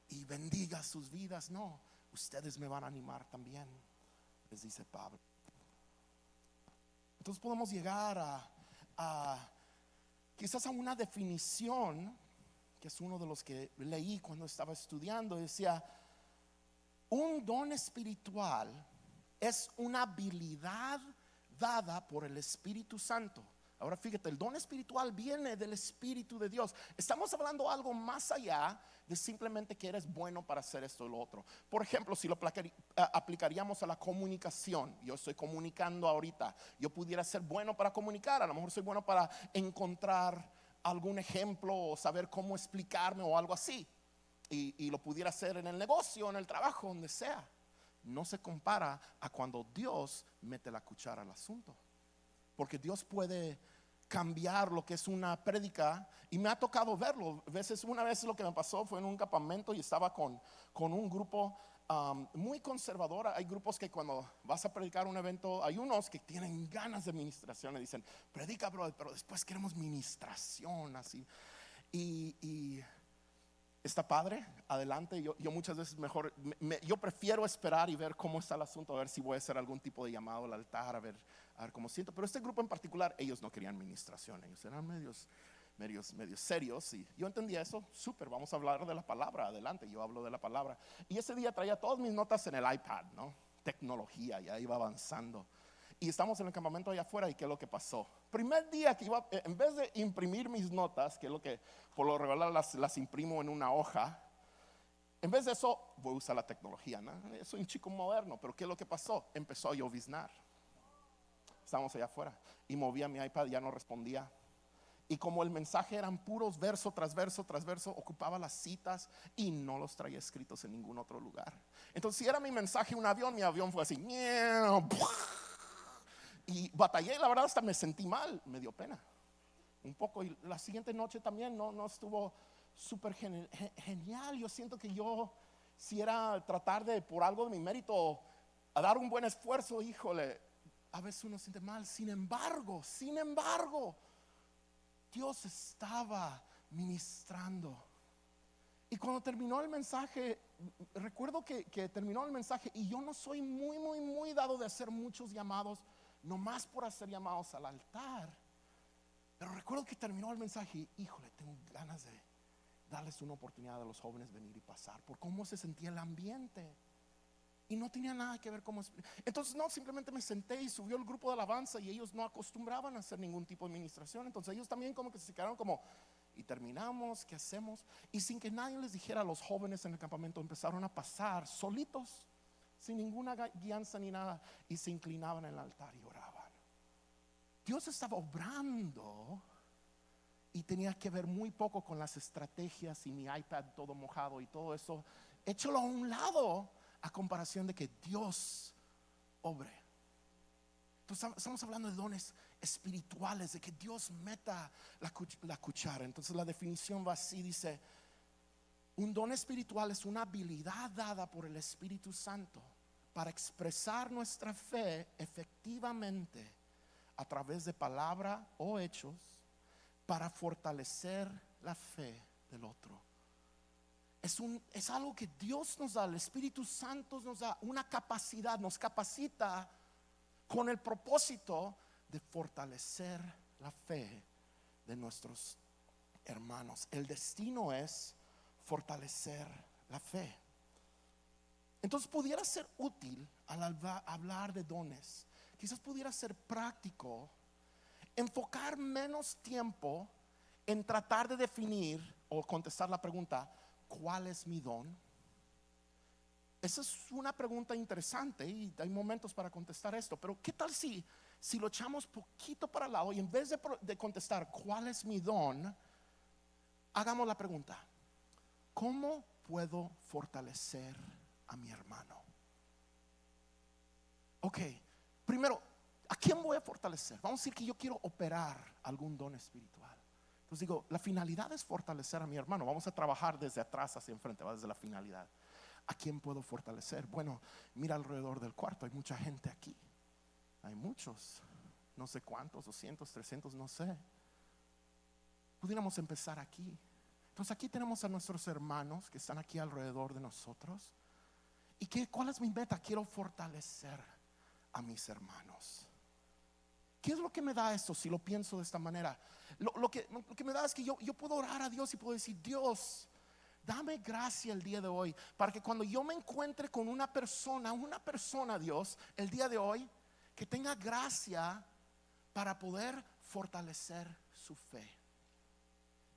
y bendiga sus vidas, no, ustedes me van a animar también, les dice Pablo. Entonces podemos llegar a quizás a una definición, que es uno de los que leí cuando estaba estudiando. Decía, un don espiritual es una habilidad dada por el Espíritu Santo. Ahora fíjate, el don espiritual viene del Espíritu de Dios. Estamos hablando algo más allá de simplemente que eres bueno para hacer esto o lo otro. Por ejemplo, si lo aplicaríamos a la comunicación, yo estoy comunicando ahorita, yo pudiera ser bueno para comunicar, a lo mejor soy bueno para encontrar algún ejemplo o saber cómo explicarme o algo así, y lo pudiera hacer en el negocio, en el trabajo, donde sea. No se compara a cuando Dios mete la cuchara al asunto, porque Dios puede cambiar lo que es una prédica, y me ha tocado verlo. Una vez lo que me pasó fue en un campamento y estaba con un grupo muy conservador. Hay grupos que cuando vas a predicar un evento, hay unos que tienen ganas de ministración y dicen, predica, brother, pero después queremos ministración así. Y está padre, adelante. Yo muchas veces yo prefiero esperar y ver cómo está el asunto, a ver si voy a hacer algún tipo de llamado al altar, a ver cómo siento. Pero este grupo en particular, ellos no querían ministración, ellos eran medios serios, y yo entendía eso. Súper, vamos a hablar de la palabra, adelante, yo hablo de la palabra. Y ese día traía todas mis notas en el iPad, ¿no? Tecnología, ya iba avanzando. Y estamos en el campamento allá afuera, y ¿qué es lo que pasó? Primer día que iba, en vez de imprimir mis notas, que es lo que por lo regular las imprimo en una hoja, en vez de eso voy a usar la tecnología, ¿no? Soy un chico moderno. Pero ¿qué es lo que pasó? Empezó a lloviznar. Estábamos allá afuera y movía mi iPad, ya no respondía. Y como el mensaje eran puros verso tras verso tras verso, ocupaba las citas y no los traía escritos en ningún otro lugar. Entonces, si era mi mensaje un avión, mi avión fue así, y batallé, la verdad hasta me sentí mal, me dio pena un poco. Y la siguiente noche también no estuvo súper genial. Yo siento que si era tratar de, por algo de mi mérito, a dar un buen esfuerzo, híjole, a veces uno siente mal. Sin embargo, Dios estaba ministrando. Y cuando terminó el mensaje, recuerdo que terminó el mensaje, y yo no soy muy dado de hacer muchos llamados, nomás por hacer llamados al altar. Pero recuerdo que terminó el mensaje y, híjole, tengo ganas de darles una oportunidad a los jóvenes venir y pasar, por cómo se sentía el ambiente. Y no tenía nada que ver cómo. Entonces simplemente me senté y subió el grupo de alabanza, y ellos no acostumbraban a hacer ningún tipo de administración. Entonces ellos también como que se quedaron como, y terminamos, ¿qué hacemos? Y sin que nadie les dijera, a los jóvenes en el campamento empezaron a pasar solitos, sin ninguna guianza ni nada, y se inclinaban en el altar y oraban. Dios estaba obrando, y tenía que ver muy poco con las estrategias y mi iPad todo mojado y todo eso. Échalo a un lado a comparación de que Dios obre. Entonces estamos hablando de dones espirituales, de que Dios meta la cuchara. Entonces la definición va así, dice: un don espiritual es una habilidad dada por el Espíritu Santo para expresar nuestra fe efectivamente a través de palabra o hechos, para fortalecer la fe del otro. Es algo que Dios nos da, el Espíritu Santo nos da una capacidad, nos capacita con el propósito de fortalecer la fe de nuestros hermanos. El destino es fortalecer la fe. Entonces pudiera ser útil al hablar de dones. Quizás pudiera ser práctico enfocar menos tiempo en tratar de definir o contestar la pregunta, ¿cuál es mi don? Esa es una pregunta interesante y hay momentos para contestar esto, pero ¿qué tal si lo echamos poquito para el lado y en vez de contestar ¿cuál es mi don? Hagamos la pregunta, ¿cómo puedo fortalecer a mi hermano? Ok, primero, ¿a quién voy a fortalecer? Vamos a decir que yo quiero operar algún don espiritual. Entonces digo, la finalidad es fortalecer a mi hermano. Vamos a trabajar desde atrás hacia enfrente, desde la finalidad. ¿A quién puedo fortalecer? Bueno, mira alrededor del cuarto, hay mucha gente aquí. Hay muchos, no sé cuántos, 200, 300, no sé. Pudiéramos empezar aquí. Entonces aquí tenemos a nuestros hermanos que están aquí alrededor de nosotros. ¿Y cuál es mi meta? Quiero fortalecer a mis hermanos. ¿Qué es lo que me da esto si lo pienso de esta manera? Lo que me da es que yo puedo orar a Dios y puedo decir, Dios, dame gracia el día de hoy para que cuando yo me encuentre con una persona, Dios, el día de hoy, que tenga gracia para poder fortalecer su fe.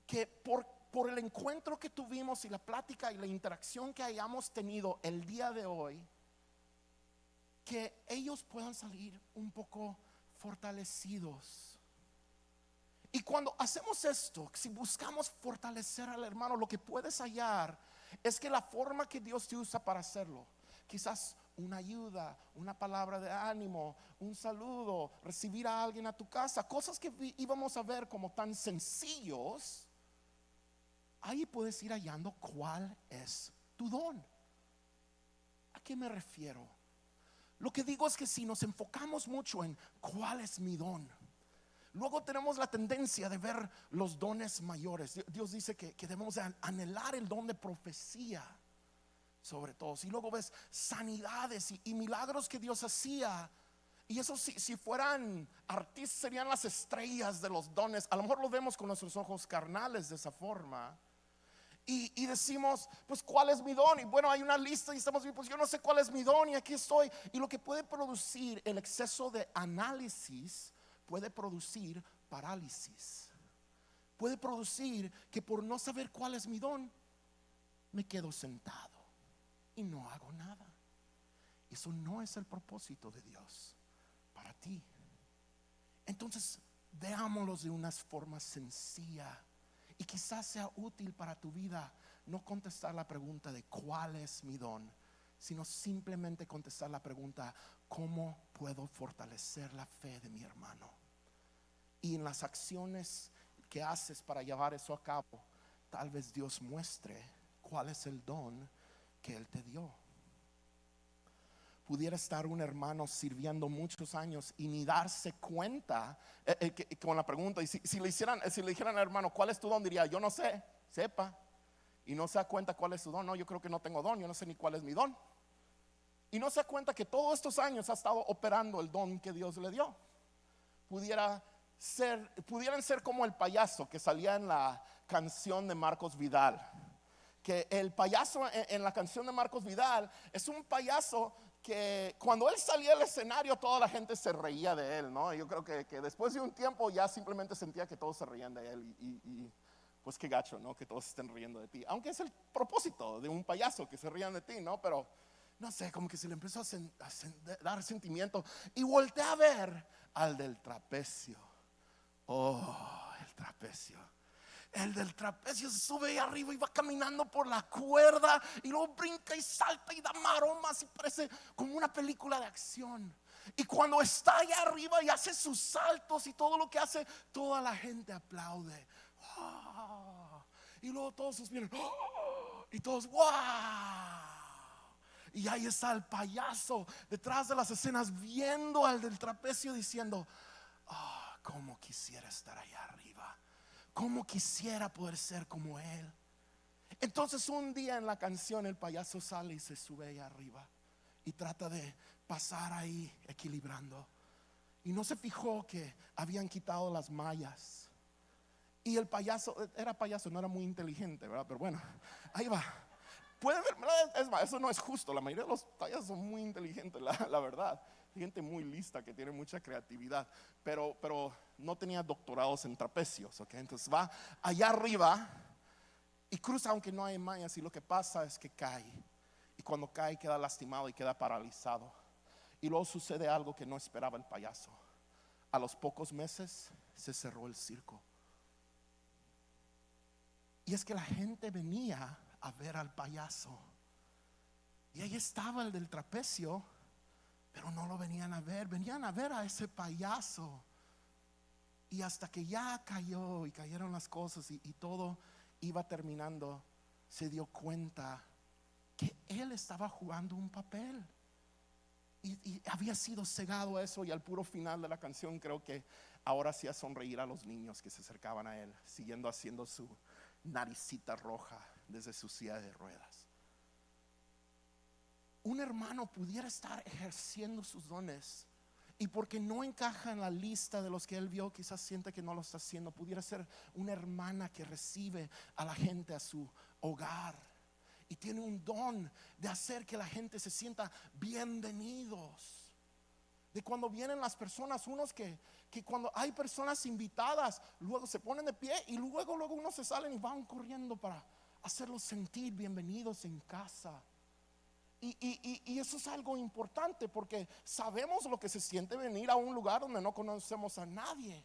Que por el encuentro que tuvimos y la plática y la interacción que hayamos tenido el día de hoy, que ellos puedan salir un poco fortalecidos. Y cuando hacemos esto, si buscamos fortalecer al hermano, lo que puedes hallar es que la forma que Dios te usa para hacerlo, quizás una ayuda, una palabra de ánimo, un saludo, recibir a alguien a tu casa, cosas que íbamos a ver como tan sencillos, ahí puedes ir hallando cuál es tu don. ¿A qué me refiero? Lo que digo es que si nos enfocamos mucho en cuál es mi don, luego tenemos la tendencia de ver los dones mayores. Dios dice que debemos anhelar el don de profecía sobre todo. Si luego ves sanidades y milagros que Dios hacía, y eso si fueran artistas serían las estrellas de los dones. A lo mejor lo vemos con nuestros ojos carnales de esa forma. Y decimos, pues ¿cuál es mi don? Y bueno, hay una lista y estamos bien, pues yo no sé cuál es mi don y aquí estoy. Y lo que puede producir el exceso de análisis puede producir parálisis. Puede producir que por no saber cuál es mi don, me quedo sentado y no hago nada. Eso no es el propósito de Dios para ti. Entonces, veámoslos de una forma sencilla. Y quizás sea útil para tu vida no contestar la pregunta de cuál es mi don, sino simplemente contestar la pregunta, ¿cómo puedo fortalecer la fe de mi hermano? Y en las acciones que haces para llevar eso a cabo, tal vez Dios muestre cuál es el don que Él te dio. Pudiera estar un hermano sirviendo muchos años y ni darse cuenta con la pregunta. Y si le dijeran hermano, ¿cuál es tu don? Diría, yo no sé, sepa. Y no se da cuenta cuál es su don. No, yo creo que no tengo don, yo no sé ni cuál es mi don. Y no se da cuenta que todos estos años ha estado operando el don que Dios le dio. Pudieran ser como el payaso que salía en la canción de Marcos Vidal. Que el payaso en la canción de Marcos Vidal es un payaso que cuando él salía al escenario toda la gente se reía de él, ¿no? Yo creo que después de un tiempo ya simplemente sentía que todos se reían de él y pues qué gacho, ¿no? Que todos estén riendo de ti, aunque es el propósito de un payaso que se rían de ti, ¿no? Pero no sé, como que se le empezó a dar sentimiento y volteé a ver al del trapecio. Oh, el trapecio. El del trapecio se sube ahí arriba y va caminando por la cuerda y luego brinca y salta y da maromas y parece como una película de acción. Y cuando está allá arriba y hace sus saltos y todo lo que hace, toda la gente aplaude. ¡Wow! Y luego todos suspiran. ¡Oh! Y todos ¡wow! Y ahí está el payaso detrás de las escenas viendo al del trapecio diciendo, cómo quisiera estar allá arriba. Cómo quisiera poder ser como él. Entonces un día en la canción el payaso sale y se sube ahí arriba y trata de pasar ahí equilibrando. y no se fijó que habían quitado las mallas. Y el payaso, era payaso, no era muy inteligente, ¿verdad? Pero bueno, ahí va. Pueden ver, es más, eso no es justo. La mayoría de los payasos son muy inteligentes, la verdad. Gente muy lista que tiene mucha creatividad, pero no tenía doctorados en trapecios, ¿ok? Entonces va allá arriba y cruza aunque no hay mallas, y lo que pasa es que cae. Y cuando cae queda lastimado y queda paralizado. Y luego sucede algo que no esperaba el payaso. A los pocos meses se cerró el circo. Y es que la gente venía a ver al payaso. Y ahí estaba el del trapecio, pero no lo venían a ver. Venían a ver a ese payaso. Y hasta que ya cayó y cayeron las cosas y todo iba terminando, se dio cuenta que él estaba jugando un papel. Y había sido cegado a eso. Y al puro final de la canción creo que ahora hacía sonreír a los niños que se acercaban a él, siguiendo haciendo su naricita roja desde su silla de ruedas. Un hermano pudiera estar ejerciendo sus dones, y porque no encaja en la lista de los que él vio, quizás siente que no lo está haciendo. Pudiera ser una hermana que recibe a la gente a su hogar y tiene un don de hacer que la gente se sienta bienvenidos. De cuando vienen las personas, unos que cuando hay personas invitadas, luego se ponen de pie y luego unos se salen y van corriendo para hacerlos sentir bienvenidos en casa. Y eso es algo importante, porque sabemos lo que se siente venir a un lugar donde no conocemos a nadie.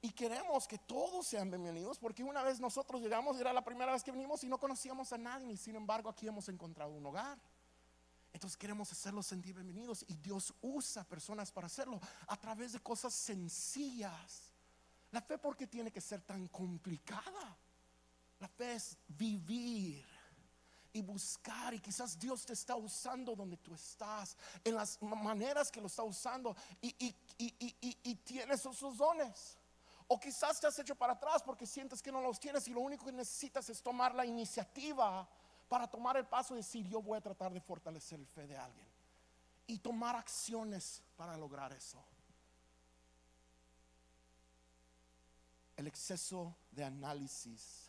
Y queremos que todos sean bienvenidos, porque una vez nosotros llegamos, era la primera vez que venimos y no conocíamos a nadie, y sin embargo aquí hemos encontrado un hogar. Entonces queremos hacerlos sentir bienvenidos, y Dios usa personas para hacerlo a través de cosas sencillas. La fe, ¿por qué tiene que ser tan complicada? La fe es vivir y buscar, y quizás Dios te está usando donde tú estás, en las maneras que lo está usando, y tienes esos dones. O quizás te has hecho para atrás porque sientes que no los tienes, y lo único que necesitas es tomar la iniciativa para tomar el paso y decir: yo voy a tratar de fortalecer la fe de alguien, y tomar acciones para lograr eso. El exceso de análisis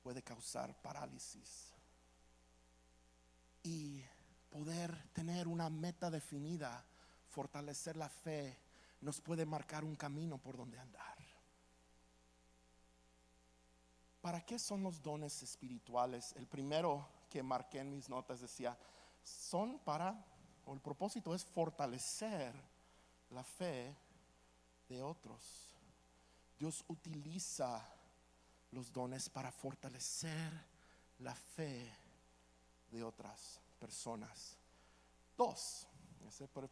puede causar parálisis, y poder tener una meta definida, fortalecer la fe, nos puede marcar un camino por donde andar. ¿Para qué son los dones espirituales? El primero que marqué en mis notas decía: son para, o el propósito es fortalecer la fe de otros. Dios utiliza los dones para fortalecer la fe de otras personas. Dos, esa fue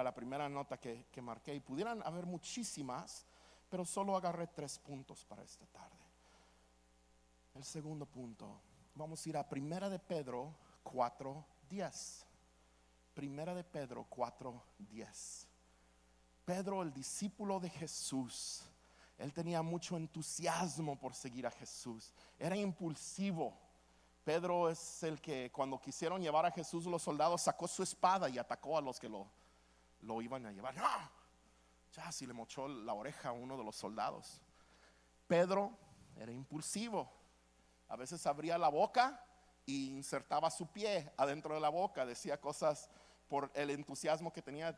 la primera nota que marqué, y pudieran haber muchísimas, pero solo agarré 3 puntos para esta tarde. El segundo punto, vamos a ir a 1 de Pedro 4:10. 1 de Pedro 4:10. Pedro, el discípulo de Jesús, él tenía mucho entusiasmo por seguir a Jesús. Era impulsivo. Pedro es el que, cuando quisieron llevar a Jesús, los soldados, sacó su espada y atacó a los que lo iban a llevar. ¡No! Ya, si le mochó la oreja a uno de los soldados. Pedro era impulsivo. A veces abría la boca e insertaba su pie adentro de la boca. Decía cosas por el entusiasmo que tenía,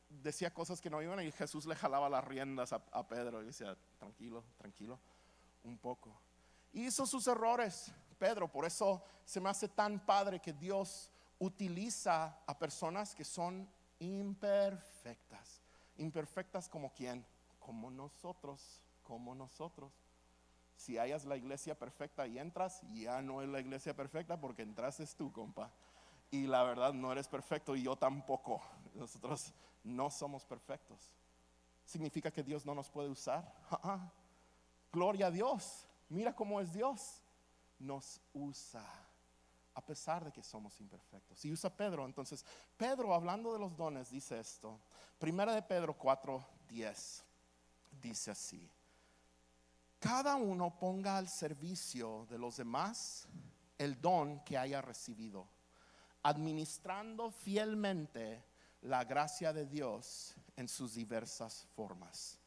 decía cosas que no iban, y Jesús le jalaba las riendas a Pedro y decía: tranquilo, un poco. Y hizo sus errores, Pedro. Por eso se me hace tan padre que Dios utiliza a personas que son imperfectas. Imperfectas como quién, como nosotros. Si hayas la iglesia perfecta y entras, ya no es la iglesia perfecta, porque entraste tú, compa. Y la verdad, no eres perfecto, y yo tampoco. Nosotros no somos perfectos. ¿Significa que Dios no nos puede usar? Gloria a Dios. Mira cómo es Dios. Nos usa a pesar de que somos imperfectos. Y usa a Pedro. Entonces Pedro, hablando de los dones, dice esto. 1 de Pedro 4:10 dice así: cada uno ponga al servicio de los demás el don que haya recibido, administrando fielmente la gracia de Dios en sus diversas formas.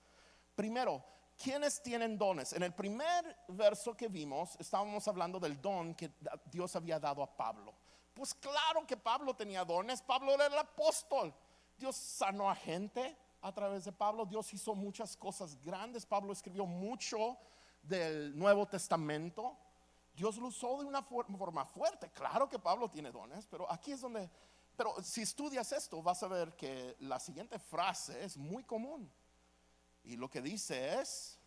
Primero, ¿quiénes tienen dones? En el primer verso que vimos, estábamos hablando del don que Dios había dado a Pablo. Pues claro que Pablo tenía dones. Pablo era el apóstol. Dios sanó a gente a través de Pablo. Dios hizo muchas cosas grandes. Pablo escribió mucho del Nuevo Testamento. Dios lo usó de una forma fuerte. Claro que Pablo tiene dones, pero aquí es donde... Pero si estudias esto, vas a ver que la siguiente frase es muy común. Y lo que dice es: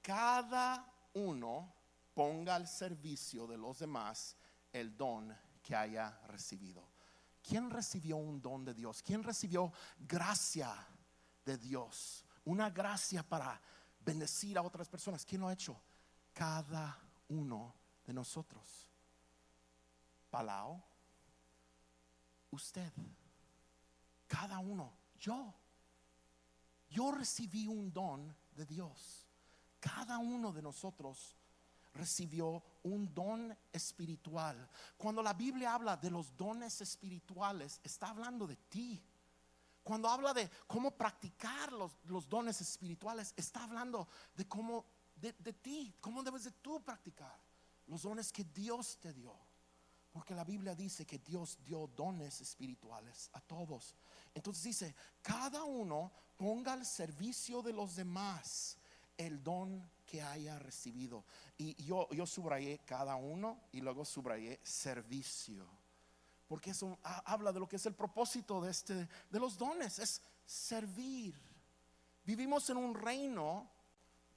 cada uno ponga al servicio de los demás el don que haya recibido. ¿Quién recibió un don de Dios? ¿Quién recibió gracia de Dios? Una gracia para bendecir a otras personas. ¿Quién lo ha hecho? Cada uno de nosotros. Palao, usted, cada uno, yo recibí un don de Dios. Cada uno de nosotros recibió un don espiritual. Cuando la Biblia habla de los dones espirituales, está hablando de ti. Cuando habla de cómo practicar los dones espirituales, está hablando de cómo de ti, cómo debes de tú practicar los dones que Dios te dio. Porque la Biblia dice que Dios dio dones espirituales a todos. Entonces dice: cada uno ponga al servicio de los demás el don que haya recibido. Y yo subrayé cada uno y luego subrayé servicio, porque eso habla de lo que es el propósito de los dones, es servir. Vivimos en un reino,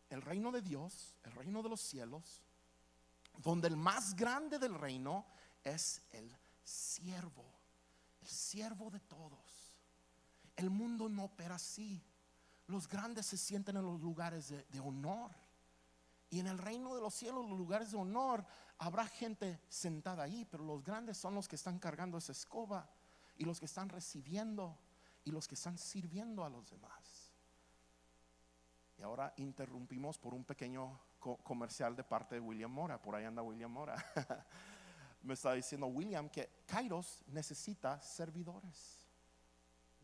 el reino de Dios, el reino de los cielos, donde el más grande del reino es el siervo de todos. El mundo no opera así. Los grandes se sienten en los lugares de honor. Y en el reino de los cielos, los lugares de honor, habrá gente sentada ahí, pero los grandes son los que están cargando esa escoba, y los que están recibiendo, y los que están sirviendo a los demás. Y ahora interrumpimos por un pequeño comercial de parte de William Mora. Por ahí anda William Mora. Me está diciendo William que Kairos necesita servidores,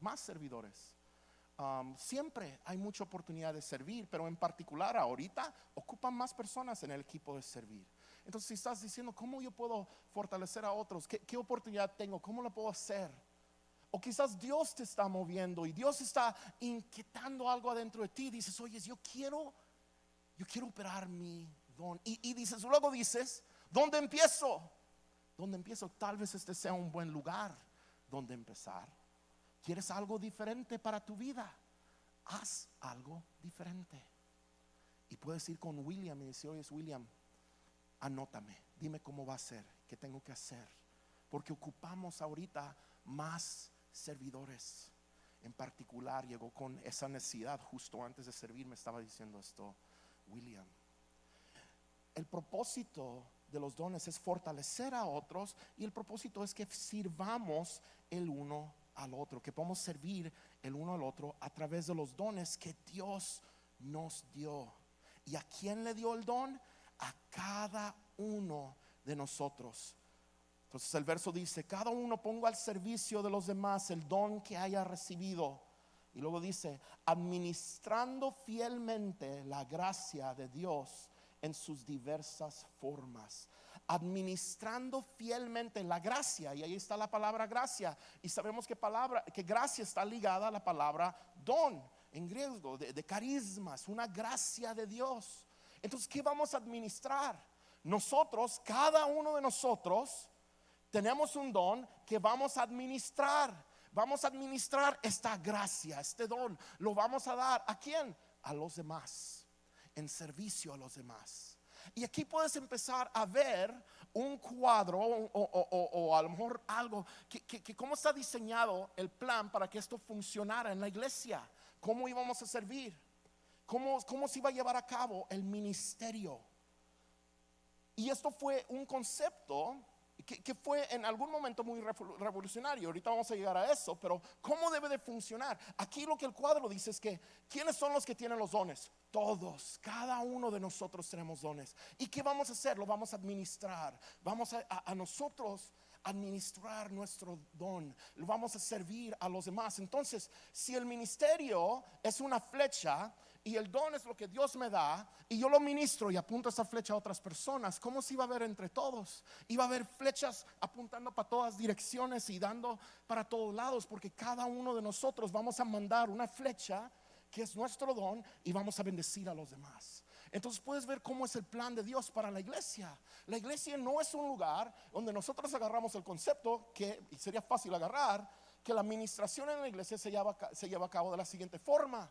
más servidores. Siempre hay mucha oportunidad de servir, pero en particular ahorita ocupan más personas en el equipo de servir. Entonces, si estás diciendo: ¿cómo yo puedo fortalecer a otros? ¿Qué oportunidad tengo? ¿Cómo lo puedo hacer? O quizás Dios te está moviendo y Dios está inquietando algo adentro de ti. Dices: oye, yo quiero operar mi don. Y luego dices: ¿dónde empiezo? ¿Dónde empiezo? Tal vez este sea un buen lugar donde empezar. ¿Quieres algo diferente para tu vida? Haz algo diferente. Y puedes ir con William y decir: oye, William, anótame, dime cómo va a ser, qué tengo que hacer. Porque ocupamos ahorita más servidores. En particular, llegó con esa necesidad justo antes de servir. Me estaba diciendo esto William. El propósito de los dones es fortalecer a otros, y el propósito es que sirvamos el uno al otro, que podamos servir el uno al otro a través de los dones que Dios nos dio. ¿Y a quién le dio el don? A cada uno de nosotros. Entonces el verso dice: cada uno ponga al servicio de los demás el don que haya recibido. Y luego dice: administrando fielmente la gracia de Dios en sus diversas formas. Administrando fielmente la gracia, y ahí está la palabra gracia. Y sabemos que gracia está ligada a la palabra don en griego, de carismas, una gracia de Dios. Entonces, ¿qué vamos a administrar? Nosotros, cada uno de nosotros, tenemos un don que vamos a administrar. Vamos a administrar esta gracia, este don. Lo vamos a dar ¿a quién? A los demás, en servicio a los demás. Y aquí puedes empezar a ver un cuadro o a lo mejor algo que cómo está diseñado el plan para que esto funcionara en la iglesia. Cómo íbamos a servir, cómo se iba a llevar a cabo el ministerio. Y esto fue un concepto que fue en algún momento muy revolucionario. Ahorita vamos a llegar a eso, pero ¿cómo debe de funcionar? Aquí lo que el cuadro dice es que ¿quiénes son los que tienen los dones? Todos, cada uno de nosotros tenemos dones. ¿Y qué vamos a hacer? Lo vamos a administrar. Vamos a nosotros administrar nuestro don, lo vamos a servir a los demás. Entonces, si el ministerio es una flecha y el don es lo que Dios me da, y yo lo ministro y apunto esa flecha a otras personas, ¿cómo se iba a ver entre todos? Iba a haber flechas apuntando para todas direcciones y dando para todos lados, porque cada uno de nosotros vamos a mandar una flecha que es nuestro don y vamos a bendecir a los demás. Entonces puedes ver cómo es el plan de Dios para la iglesia. La iglesia no es un lugar donde nosotros agarramos el concepto que, y sería fácil agarrar, que la administración en la iglesia se lleva a cabo de la siguiente forma.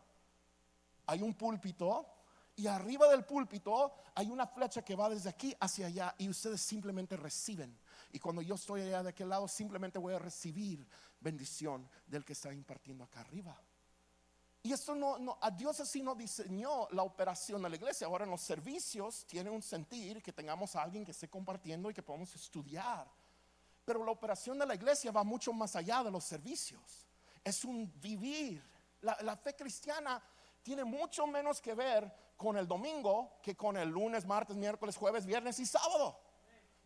Hay un púlpito y arriba del púlpito hay una flecha que va desde aquí hacia allá y ustedes simplemente reciben. Y cuando yo estoy allá de aquel lado, simplemente voy a recibir bendición del que está impartiendo acá arriba. Y esto a Dios así no diseñó la operación de la iglesia. Ahora en los servicios tiene un sentir que tengamos a alguien que esté compartiendo y que podamos estudiar. Pero la operación de la iglesia va mucho más allá de los servicios. Es un vivir. La fe cristiana tiene mucho menos que ver con el domingo que con el lunes, martes, miércoles, jueves, viernes y sábado.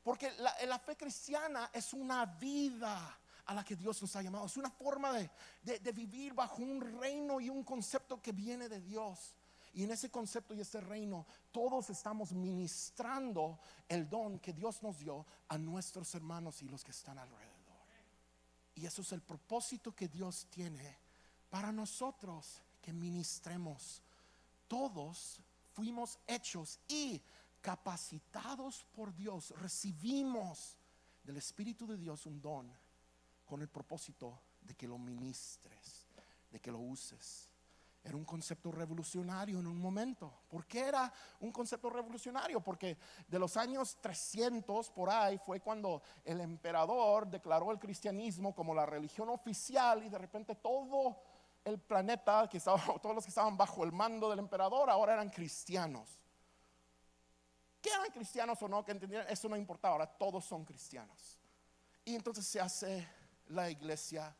Porque la fe cristiana es una vida a la que Dios nos ha llamado. Es una forma de vivir bajo un reino y un concepto que viene de Dios. Y en ese concepto y ese reino todos estamos ministrando el don que Dios nos dio a nuestros hermanos y los que están alrededor. Y eso es el propósito que Dios tiene para nosotros, que ministremos. Todos fuimos hechos y capacitados por Dios. Recibimos del Espíritu de Dios un don con el propósito de que lo ministres, de que lo uses. Era un concepto revolucionario en un momento. ¿Por qué era un concepto revolucionario? Porque de los años 300 por ahí fue cuando el emperador declaró el cristianismo como la religión oficial, y de repente todo el planeta, todos los que estaban bajo el mando del emperador, ahora eran cristianos. Que eran cristianos o no, que entendieran, eso no importaba, ahora todos son cristianos. Y entonces se hace la iglesia,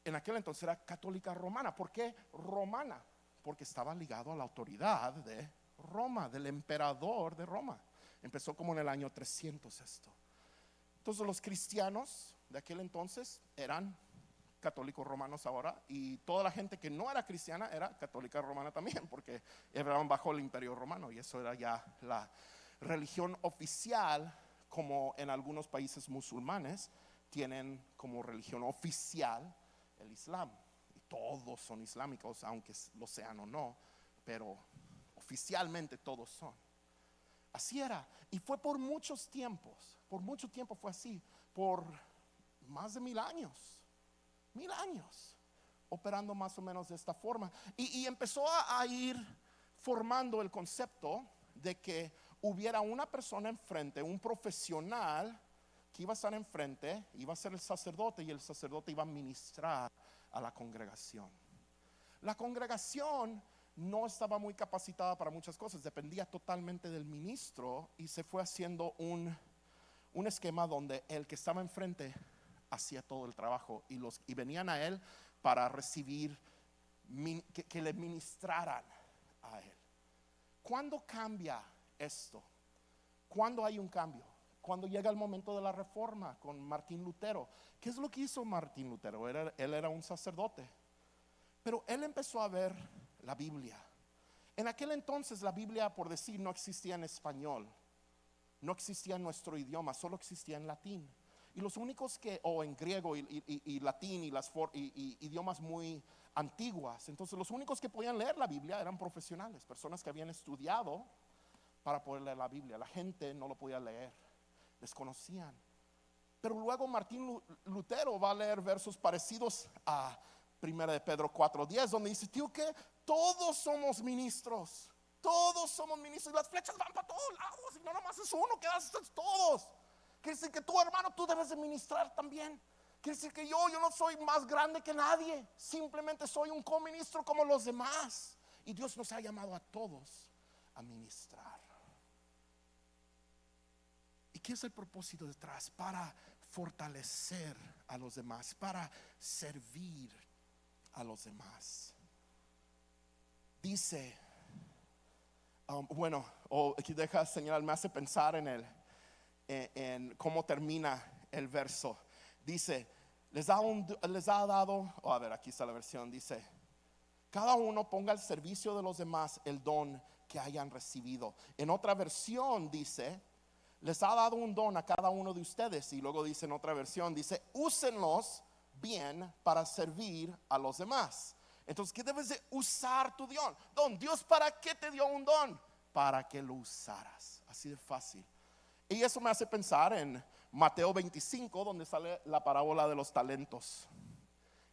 en aquel entonces era católica romana. ¿Por qué romana? Porque estaba ligado a la autoridad de Roma, del emperador de Roma. Empezó como en el año 300 esto. Entonces los cristianos de aquel entonces eran católicos romanos ahora, y toda la gente que no era cristiana era católica romana también, porque estaban bajo el imperio romano, y eso era ya la religión oficial, como en algunos países musulmanes tienen como religión oficial el Islam, y todos son islámicos, aunque lo sean o no, pero oficialmente todos son. Así era, y fue por muchos tiempos, por mucho tiempo fue así, por más de 1000 años. 1000 años operando más o menos de esta forma, y empezó a ir formando el concepto de que hubiera una persona enfrente, un profesional que iba a estar enfrente, iba a ser el sacerdote, y el sacerdote iba a ministrar a la congregación. La congregación no estaba muy capacitada para muchas cosas, dependía totalmente del ministro, y se fue haciendo un esquema donde el que estaba enfrente hacía todo el trabajo, y venían a él para recibir, que le ministraran a él. ¿Cuándo cambia esto? ¿Cuándo hay un cambio? Cuando llega el momento de la reforma con Martín Lutero. ¿Qué es lo que hizo Martín Lutero? Él era un sacerdote, pero él empezó a ver la Biblia. En aquel entonces la Biblia, por decir, no existía en español, no existía en nuestro idioma, solo existía en latín. Y los únicos o en griego y latín y idiomas muy antiguas. Entonces los únicos que podían leer la Biblia eran profesionales, personas que habían estudiado para poder leer la Biblia. La gente no lo podía leer, desconocían. Pero luego Martín Lutero va a leer versos parecidos a 1 de Pedro 4:10, donde dice, tío, que todos somos ministros, y las flechas van para todos lados, y no nomás es uno, que haces todos. Quiere decir que tú, hermano, tú debes de ministrar también. Quiere decir que yo no soy más grande que nadie, simplemente soy un coministro como los demás. Y Dios nos ha llamado a todos a ministrar. ¿Y qué es el propósito detrás? Para fortalecer a los demás, para servir a los demás. Dice, aquí deja señalar, me hace pensar en cómo termina el verso. Dice, les ha dado, a ver, aquí está la versión, dice, cada uno ponga al servicio de los demás el don que hayan recibido. En otra versión dice, les ha dado un don a cada uno de ustedes. Y luego dice en otra versión, dice, úsenlos bien para servir a los demás. Entonces, ¿qué debes de usar tu don? Dios, ¿para qué te dio un don? Para que lo usaras. Así de fácil. Y eso me hace pensar en Mateo 25, donde sale la parábola de los talentos.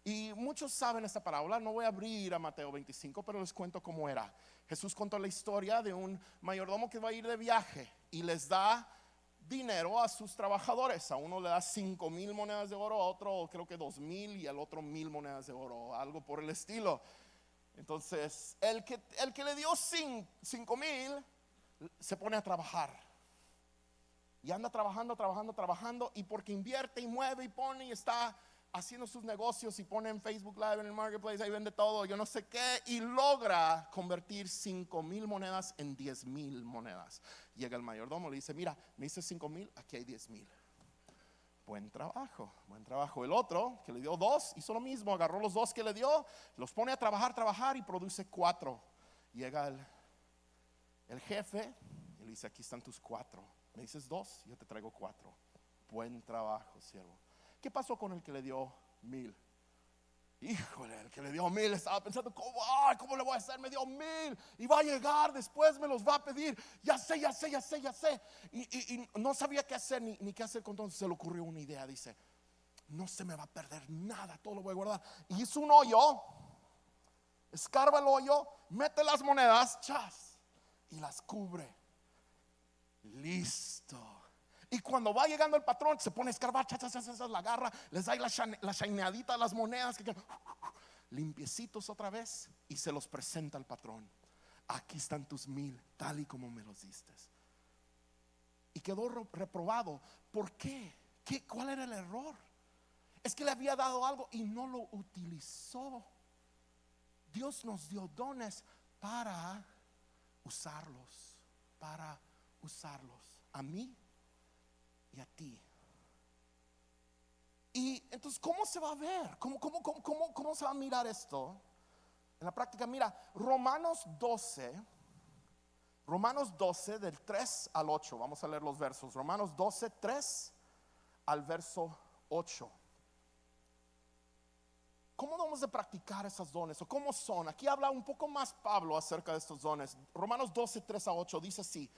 Y muchos saben esta parábola. No voy a abrir a Mateo 25, pero les cuento cómo era. Jesús contó la historia de un mayordomo que va a ir de viaje y les da dinero a sus trabajadores. A uno le da 5,000 monedas de oro, a otro creo que 2,000 y al otro 1,000 monedas de oro, algo por el estilo. Entonces el que le dio 5,000 se pone a trabajar y anda trabajando, y porque invierte y mueve y pone y está haciendo sus negocios y pone en Facebook Live, en el Marketplace, ahí vende todo, yo no sé qué, y logra convertir 5,000 monedas en 10,000 monedas. Llega el mayordomo, le dice, mira, me hice 5,000, aquí hay 10,000. Buen trabajo. El otro, que le dio 2, hizo lo mismo, agarró los 2 que le dio, los pone a trabajar y produce 4. Llega el jefe y le dice, aquí están tus 4. Me dices 2, yo te traigo 4. Buen trabajo, siervo. ¿Qué pasó con el que le dio 1,000? Híjole, el que le dio 1,000 estaba pensando, ¿cómo le voy a hacer? Me dio 1,000 y va a llegar después, me los va a pedir. Ya sé. Y no sabía qué hacer ni qué hacer. Entonces se le ocurrió una idea. Dice, no se me va a perder nada, todo lo voy a guardar. Y hizo un hoyo, escarba el hoyo, mete las monedas, chas, y las cubre. Listo. Y cuando va llegando el patrón, se pone a escarbar, la agarra, les da la shineadita a las monedas, que limpiecitos otra vez, y se los presenta al patrón. Aquí están tus 1,000, tal y como me los diste. Y quedó reprobado. ¿Por qué? ¿Cuál era el error? Es que le había dado algo y no lo utilizó. Dios nos dio dones para usarlos, a mí y a ti. Y entonces, ¿cómo se va a ver? ¿Cómo se va a mirar esto en la práctica? Mira, Romanos 12 del 3 al 8. Vamos a leer los versos. Romanos 12, 3 al verso 8. ¿Cómo vamos a practicar esos dones? ¿O cómo son? Aquí habla un poco más Pablo acerca de estos dones. Romanos 12, 3 a 8 dice así: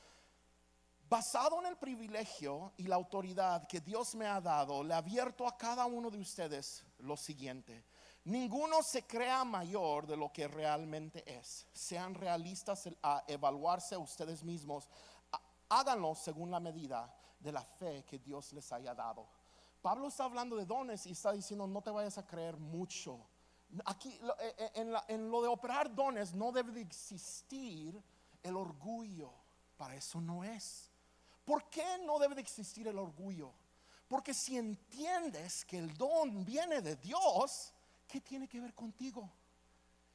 basado en el privilegio y la autoridad que Dios me ha dado, le advierto a cada uno de ustedes lo siguiente: ninguno se crea mayor de lo que realmente es. Sean realistas a evaluarse a ustedes mismos. Háganlo según la medida de la fe que Dios les haya dado. Pablo está hablando de dones y está diciendo, no te vayas a creer mucho. Aquí en lo de operar dones no debe de existir el orgullo. Para eso no es. ¿Por qué no debe de existir el orgullo? Porque si entiendes que el don viene de Dios, ¿qué tiene que ver contigo?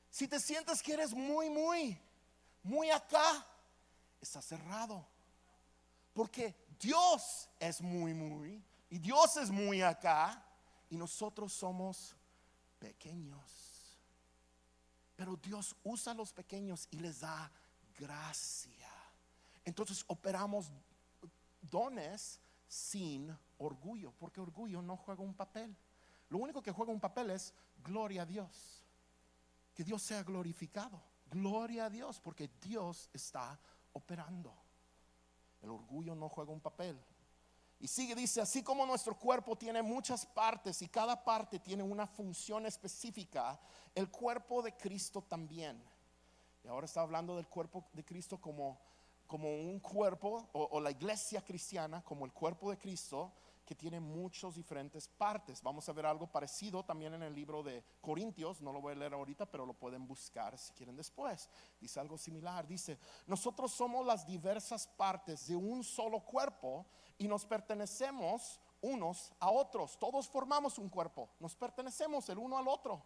Si te sientes que eres muy acá, estás cerrado. Porque Dios es muy y Dios es muy acá y nosotros somos pequeños. Pero Dios usa a los pequeños y les da gracia. Entonces operamos dones sin orgullo, porque orgullo no juega un papel. Lo único que juega un papel es gloria a Dios, que Dios sea glorificado. Gloria a Dios, porque Dios está operando. El orgullo no juega un papel. Y sigue, dice, así como nuestro cuerpo tiene muchas partes y cada parte tiene una función específica, el cuerpo de Cristo también. Y ahora está hablando del cuerpo de Cristo como un cuerpo, o la iglesia cristiana como el cuerpo de Cristo, que tiene muchas diferentes partes. Vamos a ver algo parecido también en el libro de Corintios. No lo voy a leer ahorita, pero lo pueden buscar si quieren después. Dice algo similar. Dice, nosotros somos las diversas partes de un solo cuerpo y nos pertenecemos unos a otros. Todos formamos un cuerpo, nos pertenecemos el uno al otro.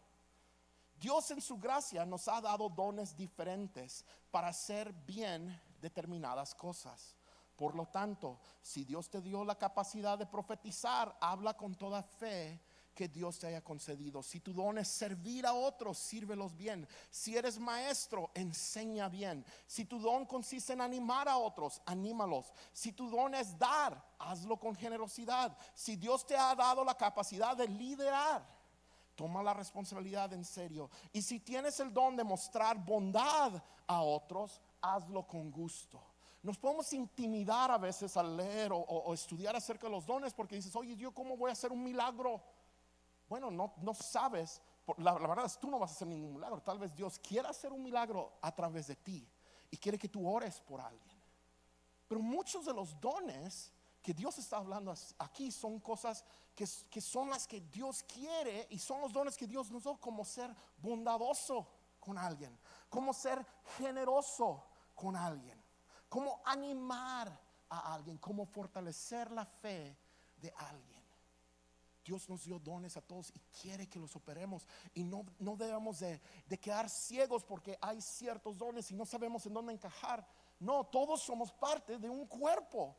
Dios en su gracia nos ha dado dones diferentes para hacer bien determinadas cosas. Por lo tanto, si Dios te dio la capacidad de profetizar, habla con toda fe que Dios te haya concedido. Si tu don es servir a otros, sírvelos bien. Si eres maestro, enseña bien. Si tu don consiste en animar a otros, anímalos. Si tu don es dar, hazlo con generosidad. Si Dios te ha dado la capacidad de liderar, toma la responsabilidad en serio. Y si tienes el don de mostrar bondad a otros, hazlo con gusto. Nos podemos intimidar a veces al leer o estudiar acerca de los dones, porque dices, oye, ¿yo cómo voy a hacer un milagro? Bueno, no sabes. La verdad es, tú no vas a hacer ningún milagro. Tal vez Dios quiera hacer un milagro a través de ti y quiere que tú ores por alguien. Pero muchos de los dones que Dios está hablando aquí son cosas que son las que Dios quiere, y son los dones que Dios nos dio, como ser bondadoso con alguien, como ser generoso con alguien, como animar a alguien, como fortalecer la fe de alguien. Dios nos dio dones a todos y quiere que los operemos, y no debemos de quedar ciegos porque hay ciertos dones y no sabemos en dónde encajar. No, todos somos parte de un cuerpo.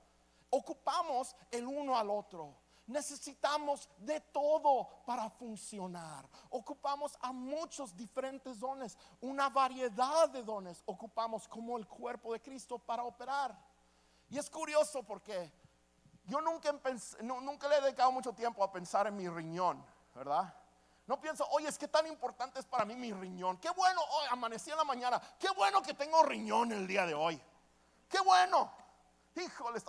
Ocupamos el uno al otro. Necesitamos de todo para funcionar. Ocupamos a muchos diferentes dones, una variedad de dones ocupamos como el cuerpo de Cristo para operar. Y es curioso porque yo nunca le he dedicado mucho tiempo a pensar en mi riñón, ¿verdad? No pienso, oye, es que tan importante es para mí mi riñón. Qué bueno, hoy amanecí en la mañana, qué bueno que tengo riñón el día de hoy. Qué bueno. Híjole,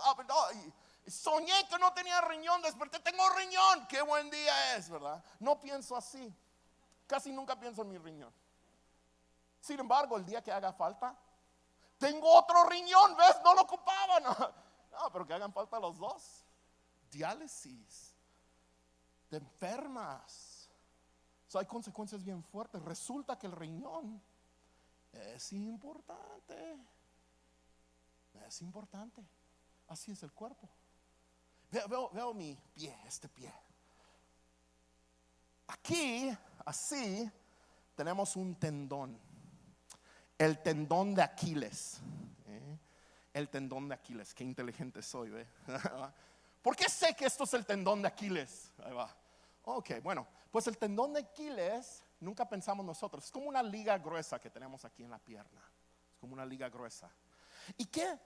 soñé que no tenía riñón, desperté, tengo riñón. Qué buen día es, ¿verdad? No pienso así. Casi nunca pienso en mi riñón. Sin embargo, el día que haga falta, tengo otro riñón, ¿ves? No lo ocupaba, no, pero que hagan falta los dos. Diálisis. Te enfermas. Hay consecuencias bien fuertes. Resulta que el riñón es importante. Es importante. Así es el cuerpo. Veo mi pie, este pie. Aquí, así, tenemos un tendón. El tendón de Aquiles. El tendón de Aquiles. Qué inteligente soy, ¿ve? ¿Por qué sé que esto es el tendón de Aquiles? Ahí va. Ok, bueno, pues el tendón de Aquiles nunca pensamos nosotros. Es como una liga gruesa que tenemos aquí en la pierna. Es como una liga gruesa. ¿Y qué?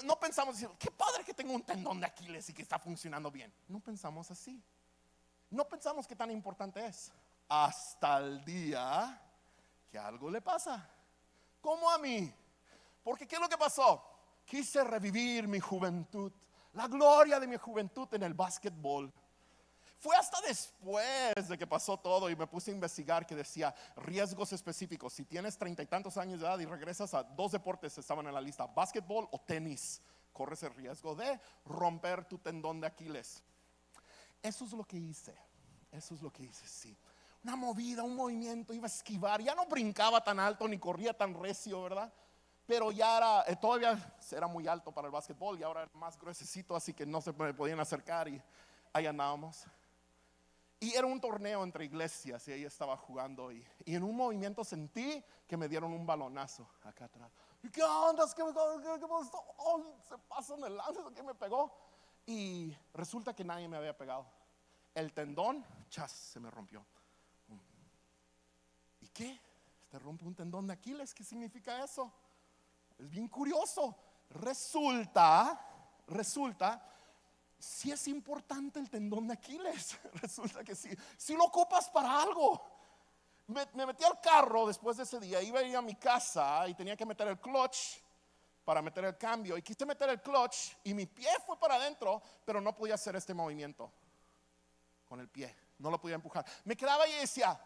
No pensamos, qué padre que tengo un tendón de Aquiles y que está funcionando bien. No pensamos así. No pensamos qué tan importante es. Hasta el día que algo le pasa. Como a mí. Porque ¿qué es lo que pasó? Quise revivir mi juventud, la gloria de mi juventud en el básquetbol. Fue hasta después de que pasó todo y me puse a investigar, que decía riesgos específicos. Si tienes 30 y tantos años de edad y regresas a 2 deportes, estaban en la lista: básquetbol o tenis, corres el riesgo de romper tu tendón de Aquiles. Eso es lo que hice. Sí. Una movida, un movimiento, iba a esquivar. Ya no brincaba tan alto ni corría tan recio, ¿verdad? Pero ya todavía era muy alto para el básquetbol, y ahora era más gruesecito, así que no se me podían acercar, y ahí andábamos. Y era un torneo entre iglesias y ahí estaba jugando, y en un movimiento sentí que me dieron un balonazo acá atrás. ¿Y qué onda? ¿Qué pasó? Oh, se pasó en el lance, ¿qué me pegó? Y resulta que nadie me había pegado. El tendón, se me rompió. ¿Y qué? ¿Te rompe un tendón de Aquiles? ¿Qué significa eso? Es bien curioso. Resulta, si es importante el tendón de Aquiles. Resulta que sí. Si lo ocupas para algo. Me metí al carro después de ese día. Iba a ir a mi casa y tenía que meter el clutch para meter el cambio. Y quise meter el clutch y mi pie fue para adentro, pero no podía hacer este movimiento con el pie. No lo podía empujar. Me quedaba ahí y decía,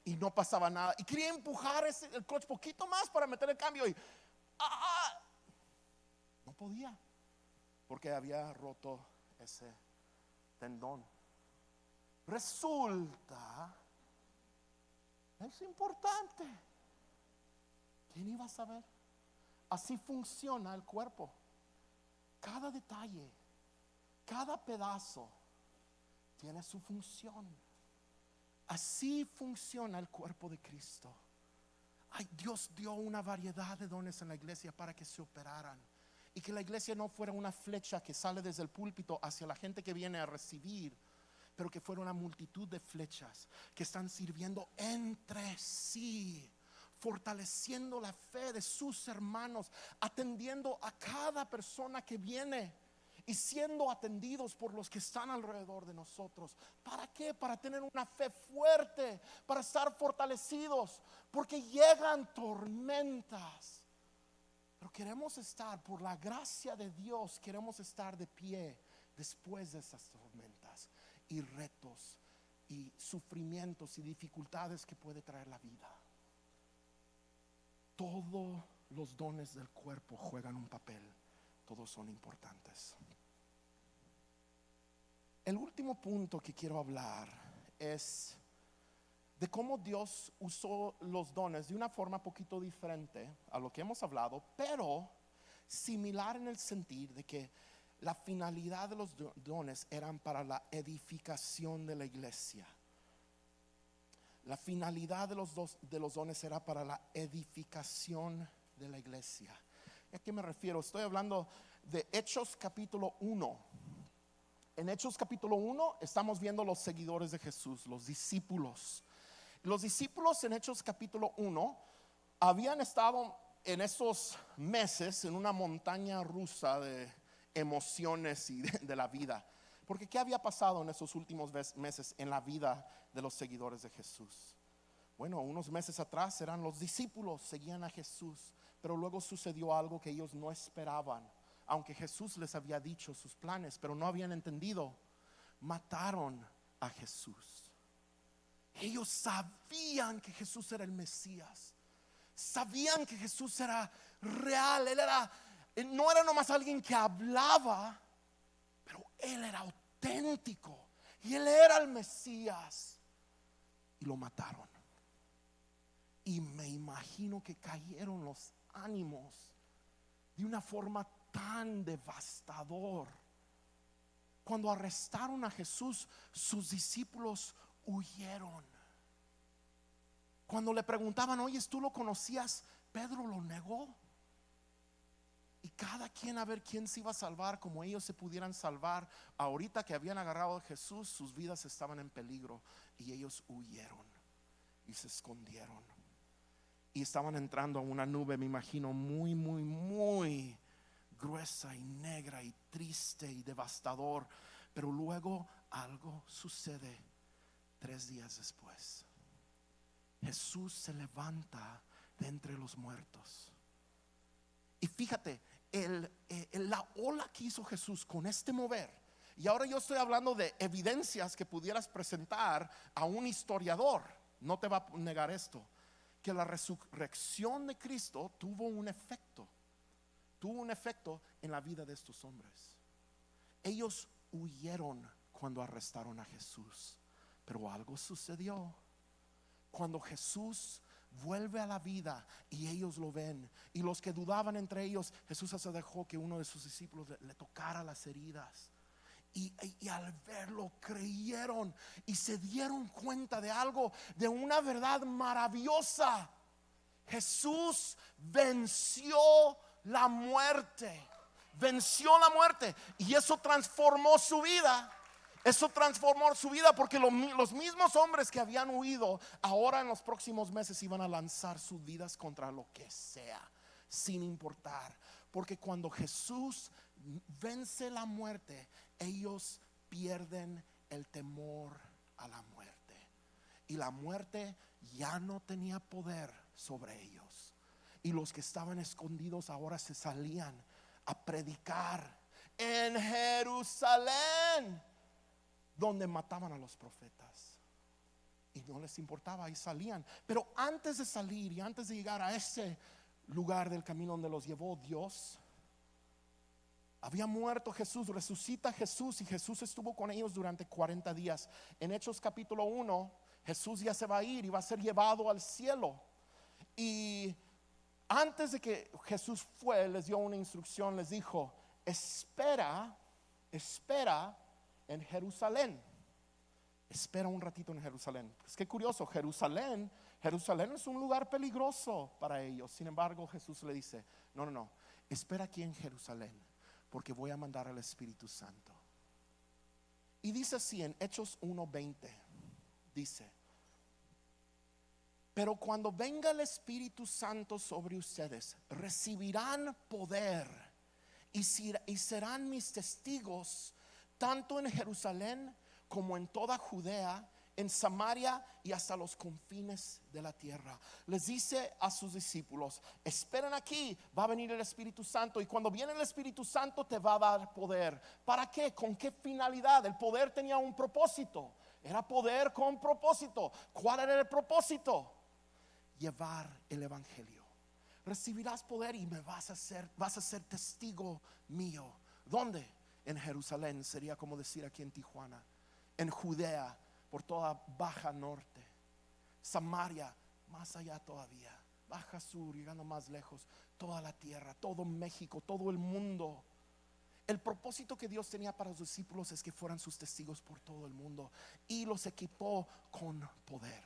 y no pasaba nada. Y quería empujar el clutch poquito más para meter el cambio y no podía, porque había roto ese tendón. Resulta, es importante. ¿Quién iba a saber? Así funciona el cuerpo. Cada detalle, cada pedazo tiene su función. Así funciona el cuerpo de Cristo. Dios dio una variedad de dones en la iglesia para que se operaran. Y que la iglesia no fuera una flecha que sale desde el púlpito hacia la gente que viene a recibir, pero que fuera una multitud de flechas que están sirviendo entre sí, fortaleciendo la fe de sus hermanos, atendiendo a cada persona que viene y siendo atendidos por los que están alrededor de nosotros. ¿Para qué? Para tener una fe fuerte, para estar fortalecidos, porque llegan tormentas. Pero queremos estar, por la gracia de Dios, queremos estar de pie después de esas tormentas y retos y sufrimientos y dificultades que puede traer la vida. Todos los dones del cuerpo juegan un papel, todos son importantes. El último punto que quiero hablar es de cómo Dios usó los dones de una forma poquito diferente a lo que hemos hablado, pero similar en el sentido de que la finalidad de los dones eran para la edificación de la iglesia. La finalidad de los dones era para la edificación de la iglesia. ¿A qué me refiero? Estoy hablando de Hechos capítulo 1. En Hechos capítulo 1 estamos viendo los seguidores de Jesús, los discípulos. Los discípulos en Hechos capítulo 1 habían estado en esos meses en una montaña rusa de emociones y de la vida. Porque ¿qué había pasado en esos últimos meses en la vida de los seguidores de Jesús? Bueno, unos meses atrás eran los discípulos, seguían a Jesús, pero luego sucedió algo que ellos no esperaban. Aunque Jesús les había dicho sus planes, pero no habían entendido. Mataron a Jesús. Ellos sabían que Jesús era el Mesías. Sabían que Jesús era real. Él no era nomás alguien que hablaba, pero Él era auténtico. Y Él era el Mesías. Y lo mataron. Y me imagino que cayeron los ánimos de una forma tan devastador. Cuando arrestaron a Jesús, sus discípulos huyeron. Cuando le preguntaban, oye, ¿tú lo conocías? Pedro lo negó. Y cada quien a ver quién se iba a salvar, como ellos se pudieran salvar. Ahorita que habían agarrado a Jesús, sus vidas estaban en peligro. Y ellos huyeron y se escondieron. Y estaban entrando a una nube, me imagino, muy, muy, muy gruesa y negra y triste y devastador. Pero luego algo sucede 3 días después. Jesús se levanta de entre los muertos. Y fíjate, la ola que hizo Jesús con este mover. Y ahora yo estoy hablando de evidencias que pudieras presentar a un historiador. No te va a negar esto, que la resurrección de Cristo tuvo un efecto en la vida de estos hombres. Ellos huyeron cuando arrestaron a Jesús, pero algo sucedió. Cuando Jesús vuelve a la vida y ellos lo ven, y los que dudaban entre ellos, Jesús se dejó que uno de sus discípulos le tocara las heridas. Y al verlo creyeron y se dieron cuenta de algo, de una verdad maravillosa. Jesús venció la muerte. Venció la muerte. Y eso transformó su vida. Eso transformó su vida, porque los mismos hombres que habían huido, ahora en los próximos meses iban a lanzar sus vidas contra lo que sea, sin importar. Porque cuando Jesús vence la muerte, ellos pierden el temor a la muerte. Y la muerte ya no tenía poder sobre ellos. Y los que estaban escondidos ahora se salían a predicar en Jerusalén, donde mataban a los profetas. Y no les importaba, ahí salían. Pero antes de salir y antes de llegar a ese lugar del camino donde los llevó Dios, había muerto Jesús, resucita Jesús, y Jesús estuvo con ellos durante 40 días. En Hechos capítulo 1, Jesús ya se va a ir y va a ser llevado al cielo. Y antes de que Jesús fue, les dio una instrucción, les dijo: espera en Jerusalén. Espera un ratito en Jerusalén. Pues qué curioso, Jerusalén Jerusalén es un lugar peligroso para ellos. Sin embargo, Jesús le dice, no, espera aquí en Jerusalén, porque voy a mandar al Espíritu Santo. Y dice así en Hechos 1:20, dice: pero cuando venga el Espíritu Santo sobre ustedes, recibirán poder y serán mis testigos, tanto en Jerusalén como en toda Judea, en Samaria y hasta los confines de la tierra. Les dice a sus discípulos: esperen aquí, va a venir el Espíritu Santo, y cuando viene el Espíritu Santo te va a dar poder. ¿Para qué? ¿Con qué finalidad? El poder tenía un propósito. Era poder con propósito. ¿Cuál era el propósito? Llevar el evangelio. Recibirás poder y vas a ser testigo mío. ¿Dónde? En Jerusalén, sería como decir aquí en Tijuana. En Judea, por toda Baja Norte, Samaria, más allá todavía, Baja Sur, llegando más lejos, toda la tierra, todo México, todo el mundo. El propósito que Dios tenía para sus discípulos es que fueran sus testigos por todo el mundo, y los equipó con poder.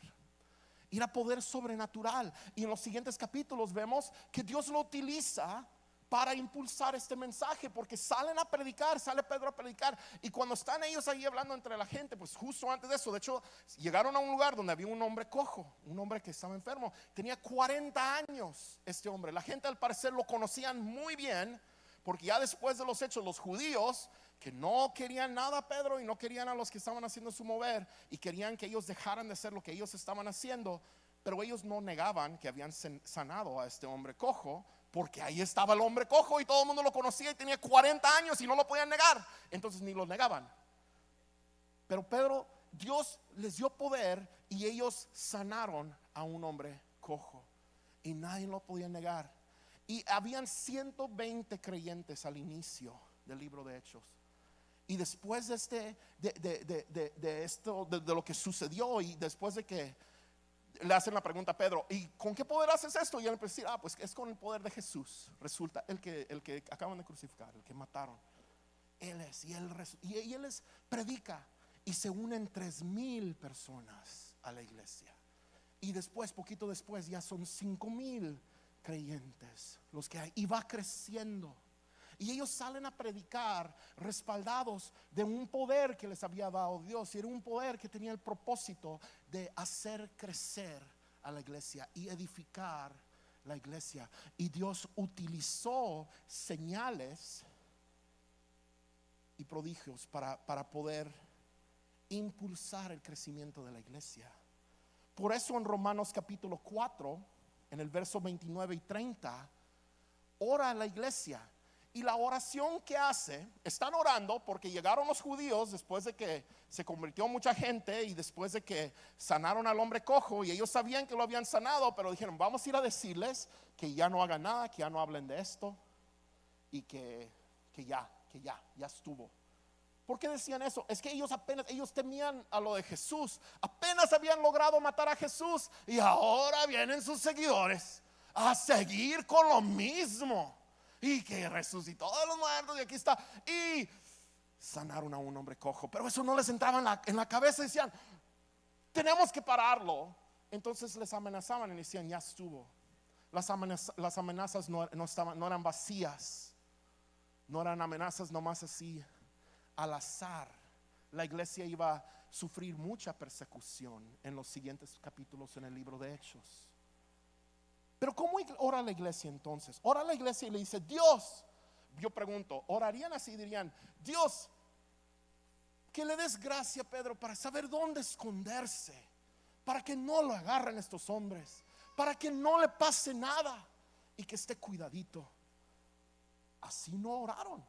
Era poder sobrenatural. Y en los siguientes capítulos vemos que Dios lo utiliza para impulsar este mensaje, porque salen a predicar, sale Pedro a predicar, y cuando están ellos ahí hablando entre la gente, pues justo antes de eso, de hecho, llegaron a un lugar donde había un hombre cojo, un hombre que estaba enfermo, tenía 40 años este hombre. La gente al parecer lo conocían muy bien, porque ya después de los hechos, los judíos que no querían nada a Pedro y no querían a los que estaban haciendo su mover, y querían que ellos dejaran de hacer lo que ellos estaban haciendo, pero ellos no negaban que habían sanado a este hombre cojo, porque ahí estaba el hombre cojo y todo el mundo lo conocía y tenía 40 años y no lo podían negar, entonces ni lo negaban. Pero Pedro, Dios les dio poder y ellos sanaron a un hombre cojo y nadie lo podía negar. Y habían 120 creyentes al inicio del libro de Hechos. Y después de de lo que sucedió, y después de que le hacen la pregunta a Pedro: ¿y con qué poder haces esto? Y él empieza a decir: pues es con el poder de Jesús. Resulta el que acaban de crucificar, el que mataron. Él es, y él les predica, y se unen 3,000 personas a la iglesia. Y después, poquito después, ya son 5,000 creyentes los que hay, y va creciendo. Y ellos salen a predicar respaldados de un poder que les había dado Dios, y era un poder que tenía el propósito de hacer crecer a la iglesia y edificar la iglesia. Y Dios utilizó señales y prodigios para poder impulsar el crecimiento de la iglesia. Por eso en Romanos capítulo 4, en el verso 29 y 30, ora a la iglesia. Y la oración que hace, están orando porque llegaron los judíos después de que se convirtió mucha gente y después de que sanaron al hombre cojo, y ellos sabían que lo habían sanado, pero dijeron: vamos a ir a decirles que ya no hagan nada, que ya no hablen de esto, y que ya estuvo. ¿Por qué decían eso? Es que ellos temían a lo de Jesús. Apenas habían logrado matar a Jesús, y ahora vienen sus seguidores a seguir con lo mismo. Y que resucitó de los muertos, y aquí está, y sanaron a un hombre cojo. Pero eso no les entraba en la cabeza. Decían: tenemos que pararlo. Entonces les amenazaban y decían: ya estuvo. Las amenazas no eran vacías, no eran amenazas nomás así al azar. La iglesia iba a sufrir mucha persecución en los siguientes capítulos en el libro de Hechos. Pero ¿cómo ora la iglesia entonces? Ora la iglesia y le dice: Dios, yo pregunto, ¿orarían así? Dirían: Dios, que le des gracia a Pedro para saber dónde esconderse, para que no lo agarren estos hombres, para que no le pase nada y que esté cuidadito. Así no oraron.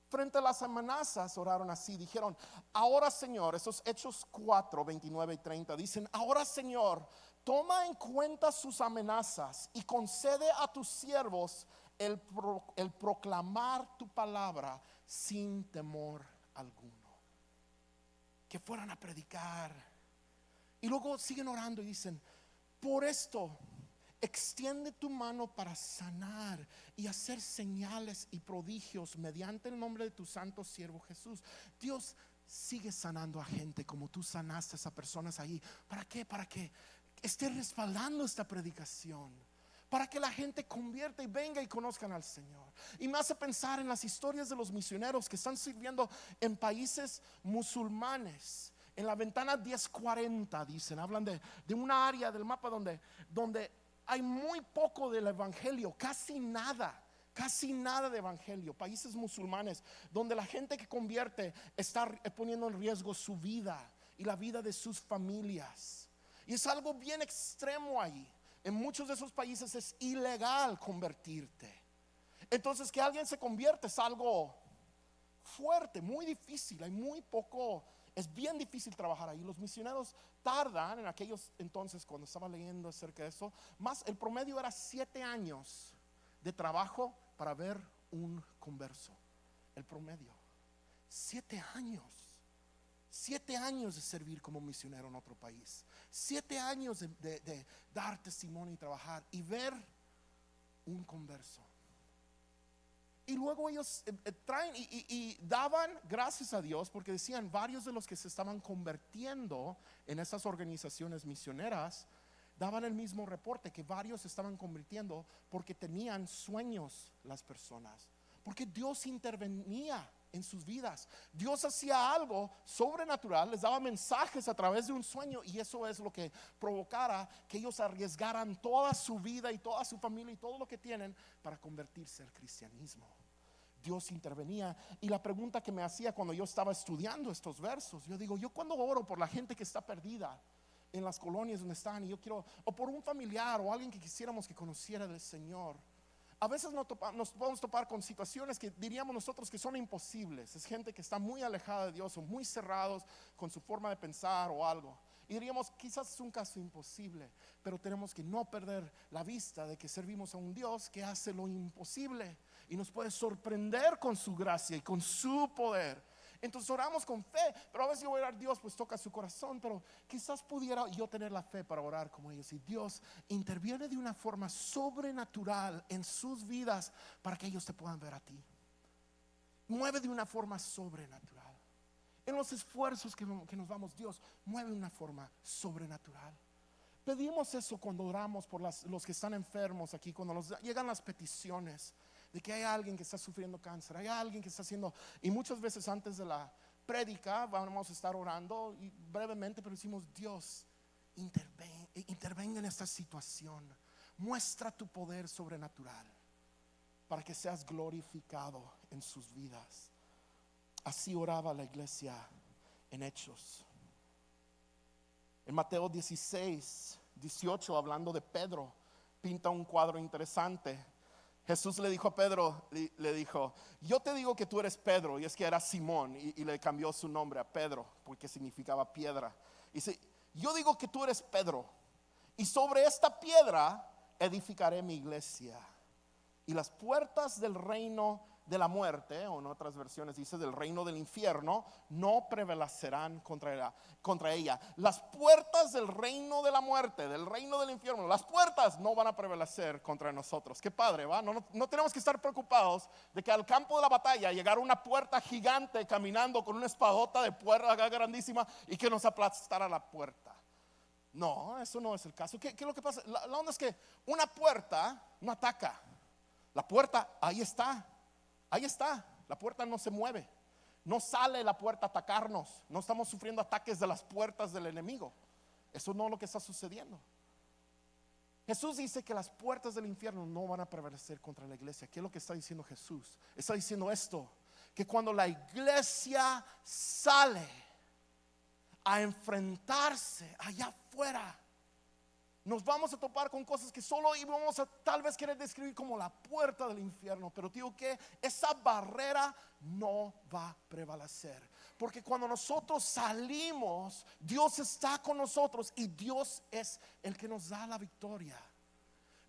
Frente a las amenazas oraron así. Dijeron: ahora, Señor, esos Hechos 4, 29 y 30 dicen: ahora, Señor, toma en cuenta sus amenazas y concede a tus siervos el proclamar tu palabra sin temor alguno. Que fueran a predicar. Y luego siguen orando y dicen: por esto extiende tu mano para sanar y hacer señales y prodigios mediante el nombre de tu santo siervo Jesús. Dios sigue sanando a gente como tú sanaste a esas personas ahí. ¿Para qué? Para que esté respaldando esta predicación, para que la gente convierta y venga y conozcan al Señor. Y me hace pensar en las historias de los misioneros que están sirviendo en países musulmanes. En la ventana 1040 dicen, hablan de una área del mapa donde hay muy poco del evangelio, casi nada de evangelio. Países musulmanes donde la gente que convierte está poniendo en riesgo su vida y la vida de sus familias. Y es algo bien extremo ahí. En muchos de esos países es ilegal convertirte. Entonces, que alguien se convierte es algo fuerte, muy difícil. Hay muy poco, es bien difícil trabajar ahí. Los misioneros tardan, en aquellos entonces, cuando estaba leyendo acerca de eso, más el promedio era 7 años de trabajo para ver un converso. El promedio, 7 años. 7 años de servir como misionero en otro país, 7 años de dar testimonio y trabajar y ver un converso. Y luego ellos traen y daban gracias a Dios, porque decían, varios de los que se estaban convirtiendo en esas organizaciones misioneras daban el mismo reporte, que varios se estaban convirtiendo porque tenían sueños las personas, porque Dios intervenía en sus vidas. Dios hacía algo sobrenatural, les daba mensajes a través de un sueño, y eso es lo que provocara que ellos arriesgaran toda su vida y toda su familia y todo lo que tienen para convertirse al cristianismo. Dios intervenía. Y la pregunta que me hacía cuando yo estaba estudiando estos versos, yo digo, yo cuando oro por la gente que está perdida en las colonias donde están, y yo quiero, o por un familiar o alguien que quisiéramos que conociera del Señor, a veces nos podemos topar con situaciones que diríamos nosotros que son imposibles. Es gente que está muy alejada de Dios o muy cerrados con su forma de pensar o algo. Y diríamos, quizás es un caso imposible, pero tenemos que no perder la vista de que servimos a un Dios que hace lo imposible y nos puede sorprender con su gracia y con su poder. Entonces oramos con fe, pero a veces yo voy a orar, Dios pues toca su corazón, pero quizás pudiera yo tener la fe para orar como ellos, y Dios interviene de una forma sobrenatural en sus vidas para que ellos te puedan ver a ti. Mueve de una forma sobrenatural. En los esfuerzos que nos vamos, Dios mueve de una forma sobrenatural. Pedimos eso cuando oramos por los que están enfermos aquí, cuando nos llegan las peticiones de que hay alguien que está sufriendo cáncer, hay alguien que está haciendo, y muchas veces antes de la prédica vamos a estar orando y brevemente, pero decimos, Dios, intervenga en esta situación, muestra tu poder sobrenatural para que seas glorificado en sus vidas. Así oraba la iglesia en Hechos. En Mateo 16, 18, hablando de Pedro, pinta un cuadro interesante. Jesús le dijo a Pedro, le dijo, yo te digo que tú eres Pedro, y es que era Simón, y le cambió su nombre a Pedro porque significaba piedra. Y dice, yo digo que tú eres Pedro, y sobre esta piedra edificaré mi iglesia, y las puertas del reino de la muerte, o en otras versiones dice del reino del infierno, no prevalecerán contra ella. Las puertas del reino de la muerte, del reino del infierno, las puertas no van a prevalecer contra nosotros. Qué padre, ¿va? No tenemos que estar preocupados de que al campo de la batalla llegara una puerta gigante caminando con una espadota de puerta grandísima y que nos aplastara la puerta. No, eso no es el caso. ¿Qué es lo que pasa? La onda es que una puerta no ataca. La puerta ahí está. Ahí está, la puerta no se mueve. No sale la puerta a atacarnos. No estamos sufriendo ataques de las puertas del enemigo. Eso no es lo que está sucediendo. Jesús dice que las puertas del infierno no van a prevalecer contra la iglesia. ¿Qué es lo que está diciendo Jesús? Está diciendo esto, que cuando la iglesia sale a enfrentarse allá afuera, nos vamos a topar con cosas que solo íbamos a tal vez querer describir como la puerta del infierno. Pero digo que esa barrera no va a prevalecer, porque cuando nosotros salimos, Dios está con nosotros y Dios es el que nos da la victoria.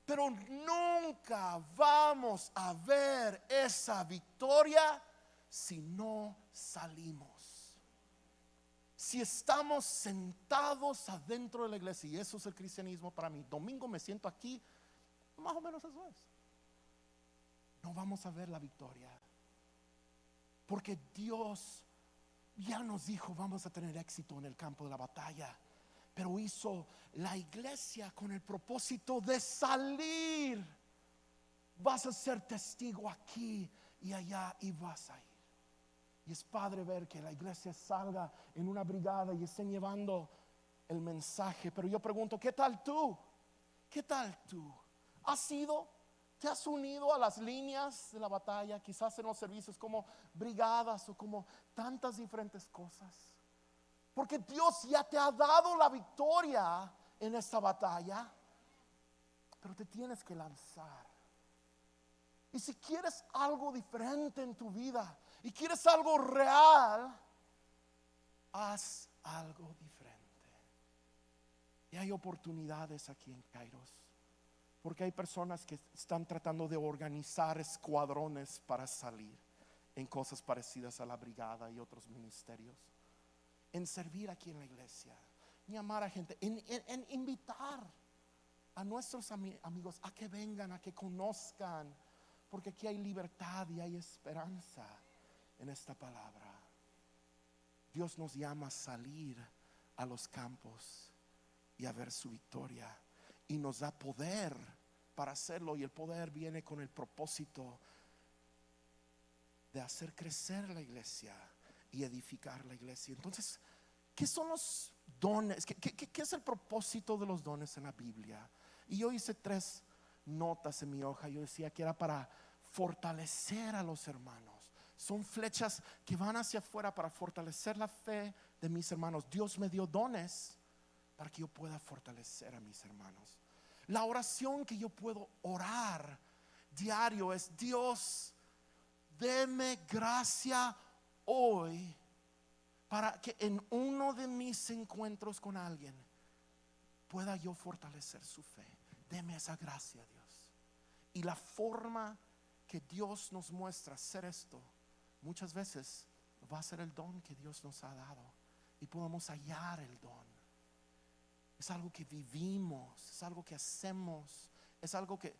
Pero nunca vamos a ver esa victoria si no salimos. Si estamos sentados adentro de la iglesia, y eso es el cristianismo para mí, domingo me siento aquí, más o menos eso es, no vamos a ver la victoria, porque Dios ya nos dijo, vamos a tener éxito en el campo de la batalla. pero hizo la iglesia con el propósito de salir. Vas a ser testigo aquí y allá y vas a ir. Y es padre ver que la iglesia salga en una brigada y estén llevando el mensaje. Pero yo pregunto, ¿qué tal tú? ¿Qué tal tú? ¿Te has unido a las líneas de la batalla? Quizás en los servicios como brigadas o como tantas diferentes cosas. Porque Dios ya te ha dado la victoria en esta batalla. Pero te tienes que lanzar. Y si quieres algo diferente en tu vida y quieres algo real, haz algo diferente. Y hay oportunidades aquí en Kairos, porque hay personas que están tratando de organizar escuadrones para salir en cosas parecidas a la brigada y otros ministerios, en servir aquí en la iglesia, en llamar a gente, en invitar a nuestros amigos a que vengan, a que conozcan, porque aquí hay libertad y hay esperanza en esta palabra. Dios nos llama a salir a los campos y a ver su victoria, y nos da poder para hacerlo, y el poder viene con el propósito de hacer crecer la iglesia y edificar la iglesia. Entonces, ¿qué son los dones? ¿Qué es el propósito de los dones en la Biblia? Y yo hice 3 notas en mi hoja. Yo decía que era para fortalecer a los hermanos. Son flechas que van hacia afuera para fortalecer la fe de mis hermanos. Dios me dio dones para que yo pueda fortalecer a mis hermanos. La oración que yo puedo orar diario es: Dios, deme gracia hoy para que en uno de mis encuentros con alguien pueda yo fortalecer su fe. Deme esa gracia, Dios. Y la forma que Dios nos muestra hacer esto muchas veces va a ser el don que Dios nos ha dado, y podemos hallar el don. Es algo que vivimos, es algo que hacemos, es algo que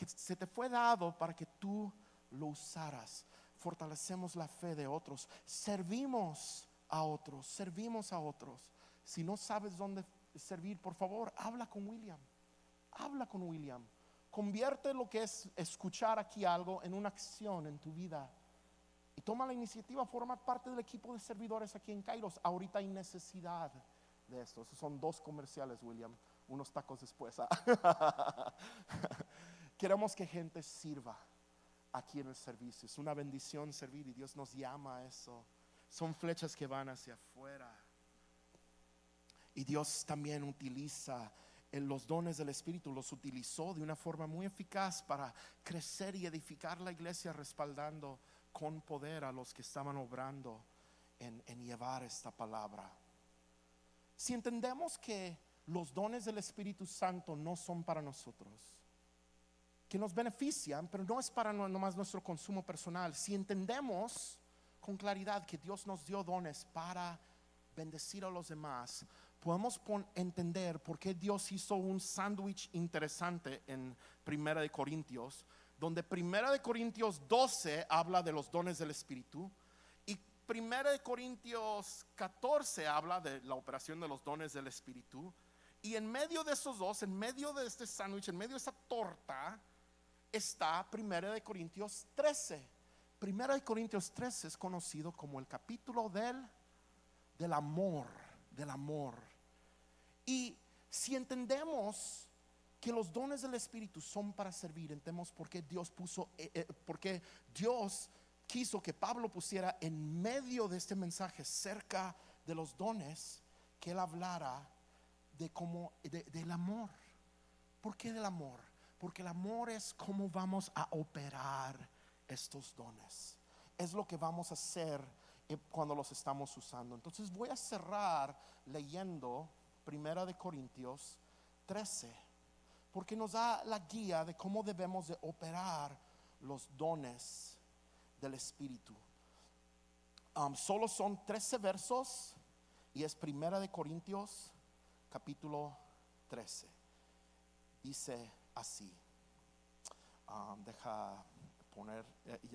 se te fue dado para que tú lo usaras. Fortalecemos la fe de otros, servimos a otros. Si no sabes dónde servir, por favor, habla con William. Convierte lo que es escuchar aquí algo en una acción en tu vida, y toma la iniciativa, forma parte del equipo de servidores aquí en Kairos. Ahorita hay necesidad de esto. Esos son 2 comerciales, William, unos tacos después. Queremos que gente sirva aquí en el servicio. Es una bendición servir, y Dios nos llama a eso. Son flechas que van hacia afuera, y Dios también utiliza los dones del Espíritu. Los utilizó de una forma muy eficaz para crecer y edificar la iglesia, respaldando con poder a los que estaban obrando en llevar esta palabra. Si entendemos que los dones del Espíritu Santo no son para nosotros, que nos benefician, pero no es para nomás nuestro consumo personal. Si entendemos con claridad que Dios nos dio dones para bendecir a los demás, podemos entender por qué Dios hizo un sándwich interesante en 1 de Corintios, donde 1 de Corintios 12 habla de los dones del Espíritu, y 1 de Corintios 14 habla de la operación de los dones del Espíritu. Y en medio de esos dos, en medio de este sándwich, en medio de esta torta, está 1 de Corintios 13. 1 de Corintios 13 es conocido como el capítulo del amor. Y si entendemos que los dones del Espíritu son para servir, entendemos por qué Dios quiso que Pablo pusiera en medio de este mensaje cerca de los dones, que él hablara del amor. ¿Por qué del amor? Porque el amor es cómo vamos a operar estos dones. Es lo que vamos a hacer cuando los estamos usando. Entonces voy a cerrar leyendo 1 de Corintios 13, porque nos da la guía de cómo debemos de operar los dones del Espíritu. Solo son 13 versos, y es 1 de Corintios capítulo 13. Dice así. Deja poner,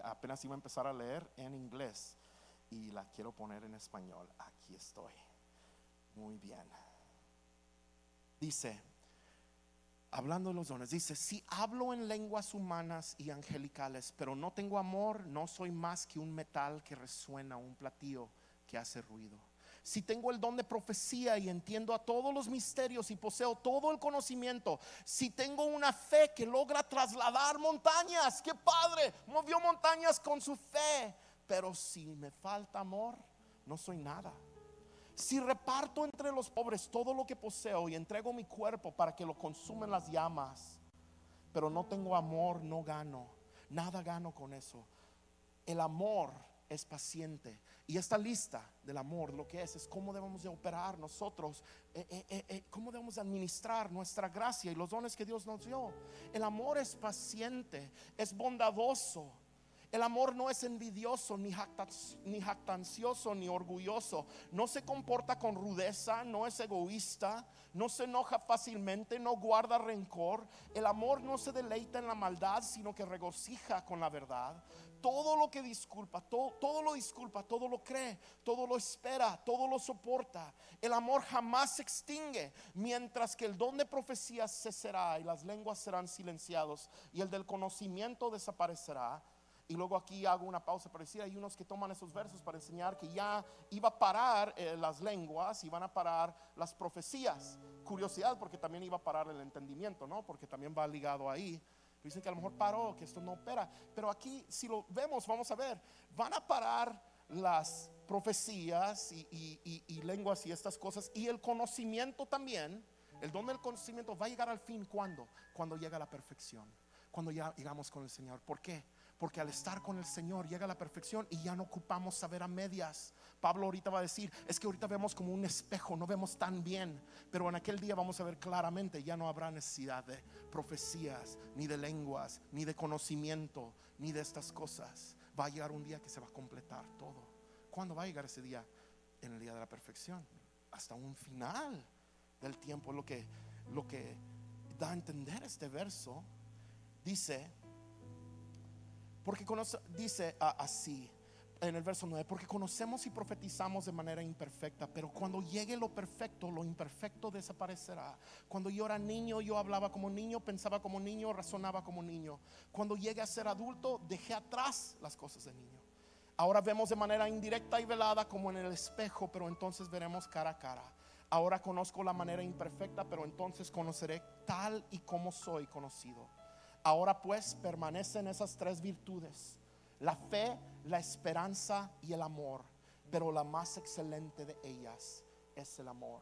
apenas iba a empezar a leer en inglés y la quiero poner en español. Aquí estoy. Muy bien. Dice, hablando de los dones, dice: si hablo en lenguas humanas y angelicales, pero no tengo amor, no soy más que un metal que resuena, un platillo que hace ruido. Si tengo el don de profecía y entiendo a todos los misterios y poseo todo el conocimiento, si tengo una fe que logra trasladar montañas, qué padre, movió montañas con su fe. Pero si me falta amor, no soy nada. Si reparto entre los pobres todo lo que poseo y entrego mi cuerpo para que lo consumen las llamas, pero no tengo amor, no gano, nada gano con eso. El amor es paciente. Y esta lista del amor, lo que es cómo debemos de operar nosotros, cómo debemos de administrar nuestra gracia y los dones que Dios nos dio. El amor es paciente, es bondadoso. El amor no es envidioso, ni jactancioso, ni orgulloso. No se comporta con rudeza, no es egoísta, no se enoja fácilmente, no guarda rencor. El amor no se deleita en la maldad, sino que regocija con la verdad. Todo lo que disculpa, todo lo disculpa, todo lo cree, todo lo espera, todo lo soporta. El amor jamás se extingue, mientras que el don de profecía cesará y las lenguas serán silenciados y el del conocimiento desaparecerá. Y luego aquí hago una pausa parecida. Hay unos que toman esos versos para enseñar que ya iba a parar las lenguas, iban a parar las profecías. Curiosidad, porque también iba a parar el entendimiento, ¿no? Porque también va ligado ahí. Dicen que a lo mejor paró, que esto no opera. Pero aquí, si lo vemos, vamos a ver, van a parar las profecías y lenguas y estas cosas. Y el conocimiento también. El don del conocimiento va a llegar al fin. ¿Cuándo? Cuando llega la perfección. Cuando ya llegamos con el Señor. ¿Por qué? Porque al estar con el Señor llega la perfección y ya no ocupamos saber a medias. Pablo ahorita va a decir, es que ahorita vemos como un espejo, no vemos tan bien, pero en aquel día vamos a ver claramente. Ya no habrá necesidad de profecías, ni de lenguas, ni de conocimiento, ni de estas cosas. Va a llegar un día que se va a completar todo. ¿Cuándo va a llegar ese día? En el día de la perfección, hasta un final del tiempo. Lo que da a entender este verso. Dice, porque dice así en el verso 9: porque conocemos y profetizamos de manera imperfecta, pero cuando llegue lo perfecto, lo imperfecto desaparecerá. Cuando yo era niño, yo hablaba como niño, pensaba como niño, razonaba como niño. Cuando llegue a ser adulto, dejé atrás las cosas de niño. Ahora vemos de manera indirecta y velada como en el espejo, pero entonces veremos cara a cara. Ahora conozco la manera imperfecta, pero entonces conoceré tal y como soy conocido. Ahora pues permanecen esas tres virtudes: la fe, la esperanza y el amor. Pero la más excelente de ellas es el amor.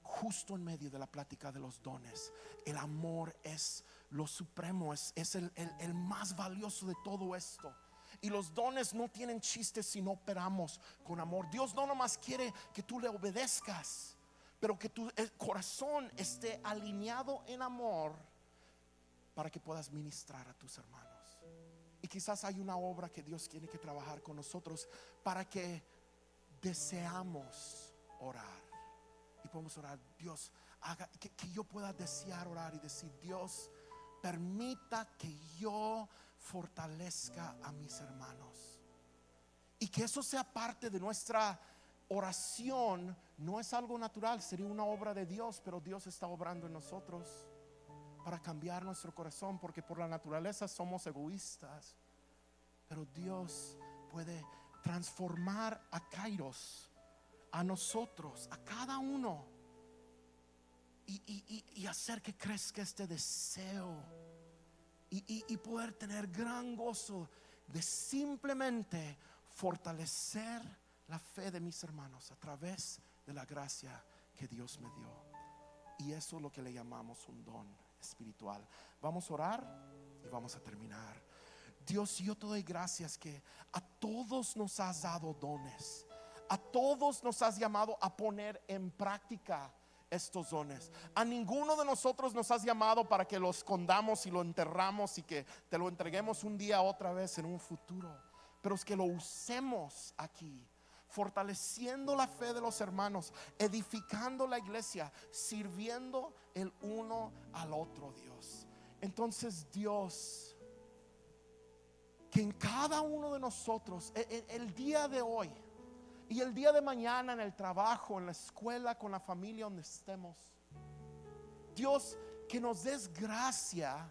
Justo en medio de la plática de los dones, el amor es lo supremo, es el más valioso de todo esto. Y los dones no tienen chiste si no operamos con amor. Dios no nomás quiere que tú le obedezcas, pero que tu corazón esté alineado en amor, para que puedas ministrar a tus hermanos. Y quizás hay una obra que Dios tiene que trabajar con nosotros para que deseamos orar. Y podemos orar: Dios, haga que yo pueda desear orar y decir: Dios, permita que yo fortalezca a mis hermanos. Y que eso sea parte de nuestra oración. No es algo natural, sería una obra de Dios, pero Dios está obrando en nosotros para cambiar nuestro corazón, porque por la naturaleza somos egoístas, pero Dios puede transformar a Kairos, a nosotros, a cada uno, y hacer que crezca este deseo y poder tener gran gozo de simplemente fortalecer la fe de mis hermanos a través de la gracia que Dios me dio. Y eso es lo que le llamamos un don espiritual. Vamos a orar y vamos a terminar. Dios, yo te doy gracias que a todos nos has dado dones, a todos nos has llamado a poner en práctica estos dones. A ninguno de nosotros nos has llamado para que lo escondamos y lo enterramos y que te lo entreguemos un día otra vez en un futuro, pero es que lo usemos aquí, fortaleciendo la fe de los hermanos, edificando la iglesia, sirviendo el uno al otro, Dios. Entonces, Dios, que en cada uno de nosotros, el día de hoy, Y el día de mañana en el trabajo, en la escuela, con la familia donde estemos, Dios, que nos des gracia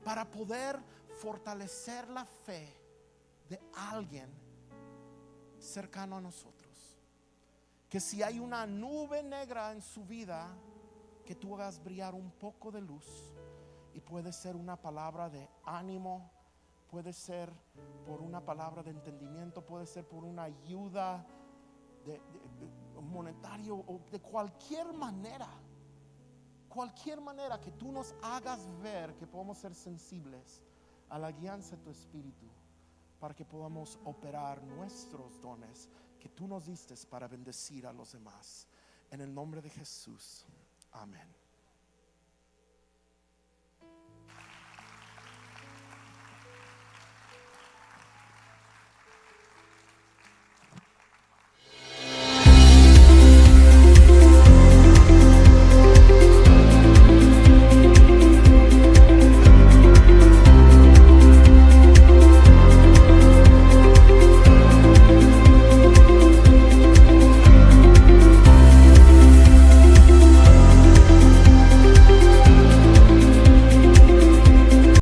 para poder fortalecer la fe de alguien cercano a nosotros. Que si hay una nube negra en su vida, que tú hagas brillar un poco de luz. Y puede ser una palabra de ánimo, puede ser por una palabra de entendimiento, puede ser por una ayuda de monetario o de cualquier manera que tú nos hagas ver que podemos ser sensibles a la guianza de tu espíritu, para que podamos operar nuestros dones que tú nos diste para bendecir a los demás. En el nombre de Jesús, amén.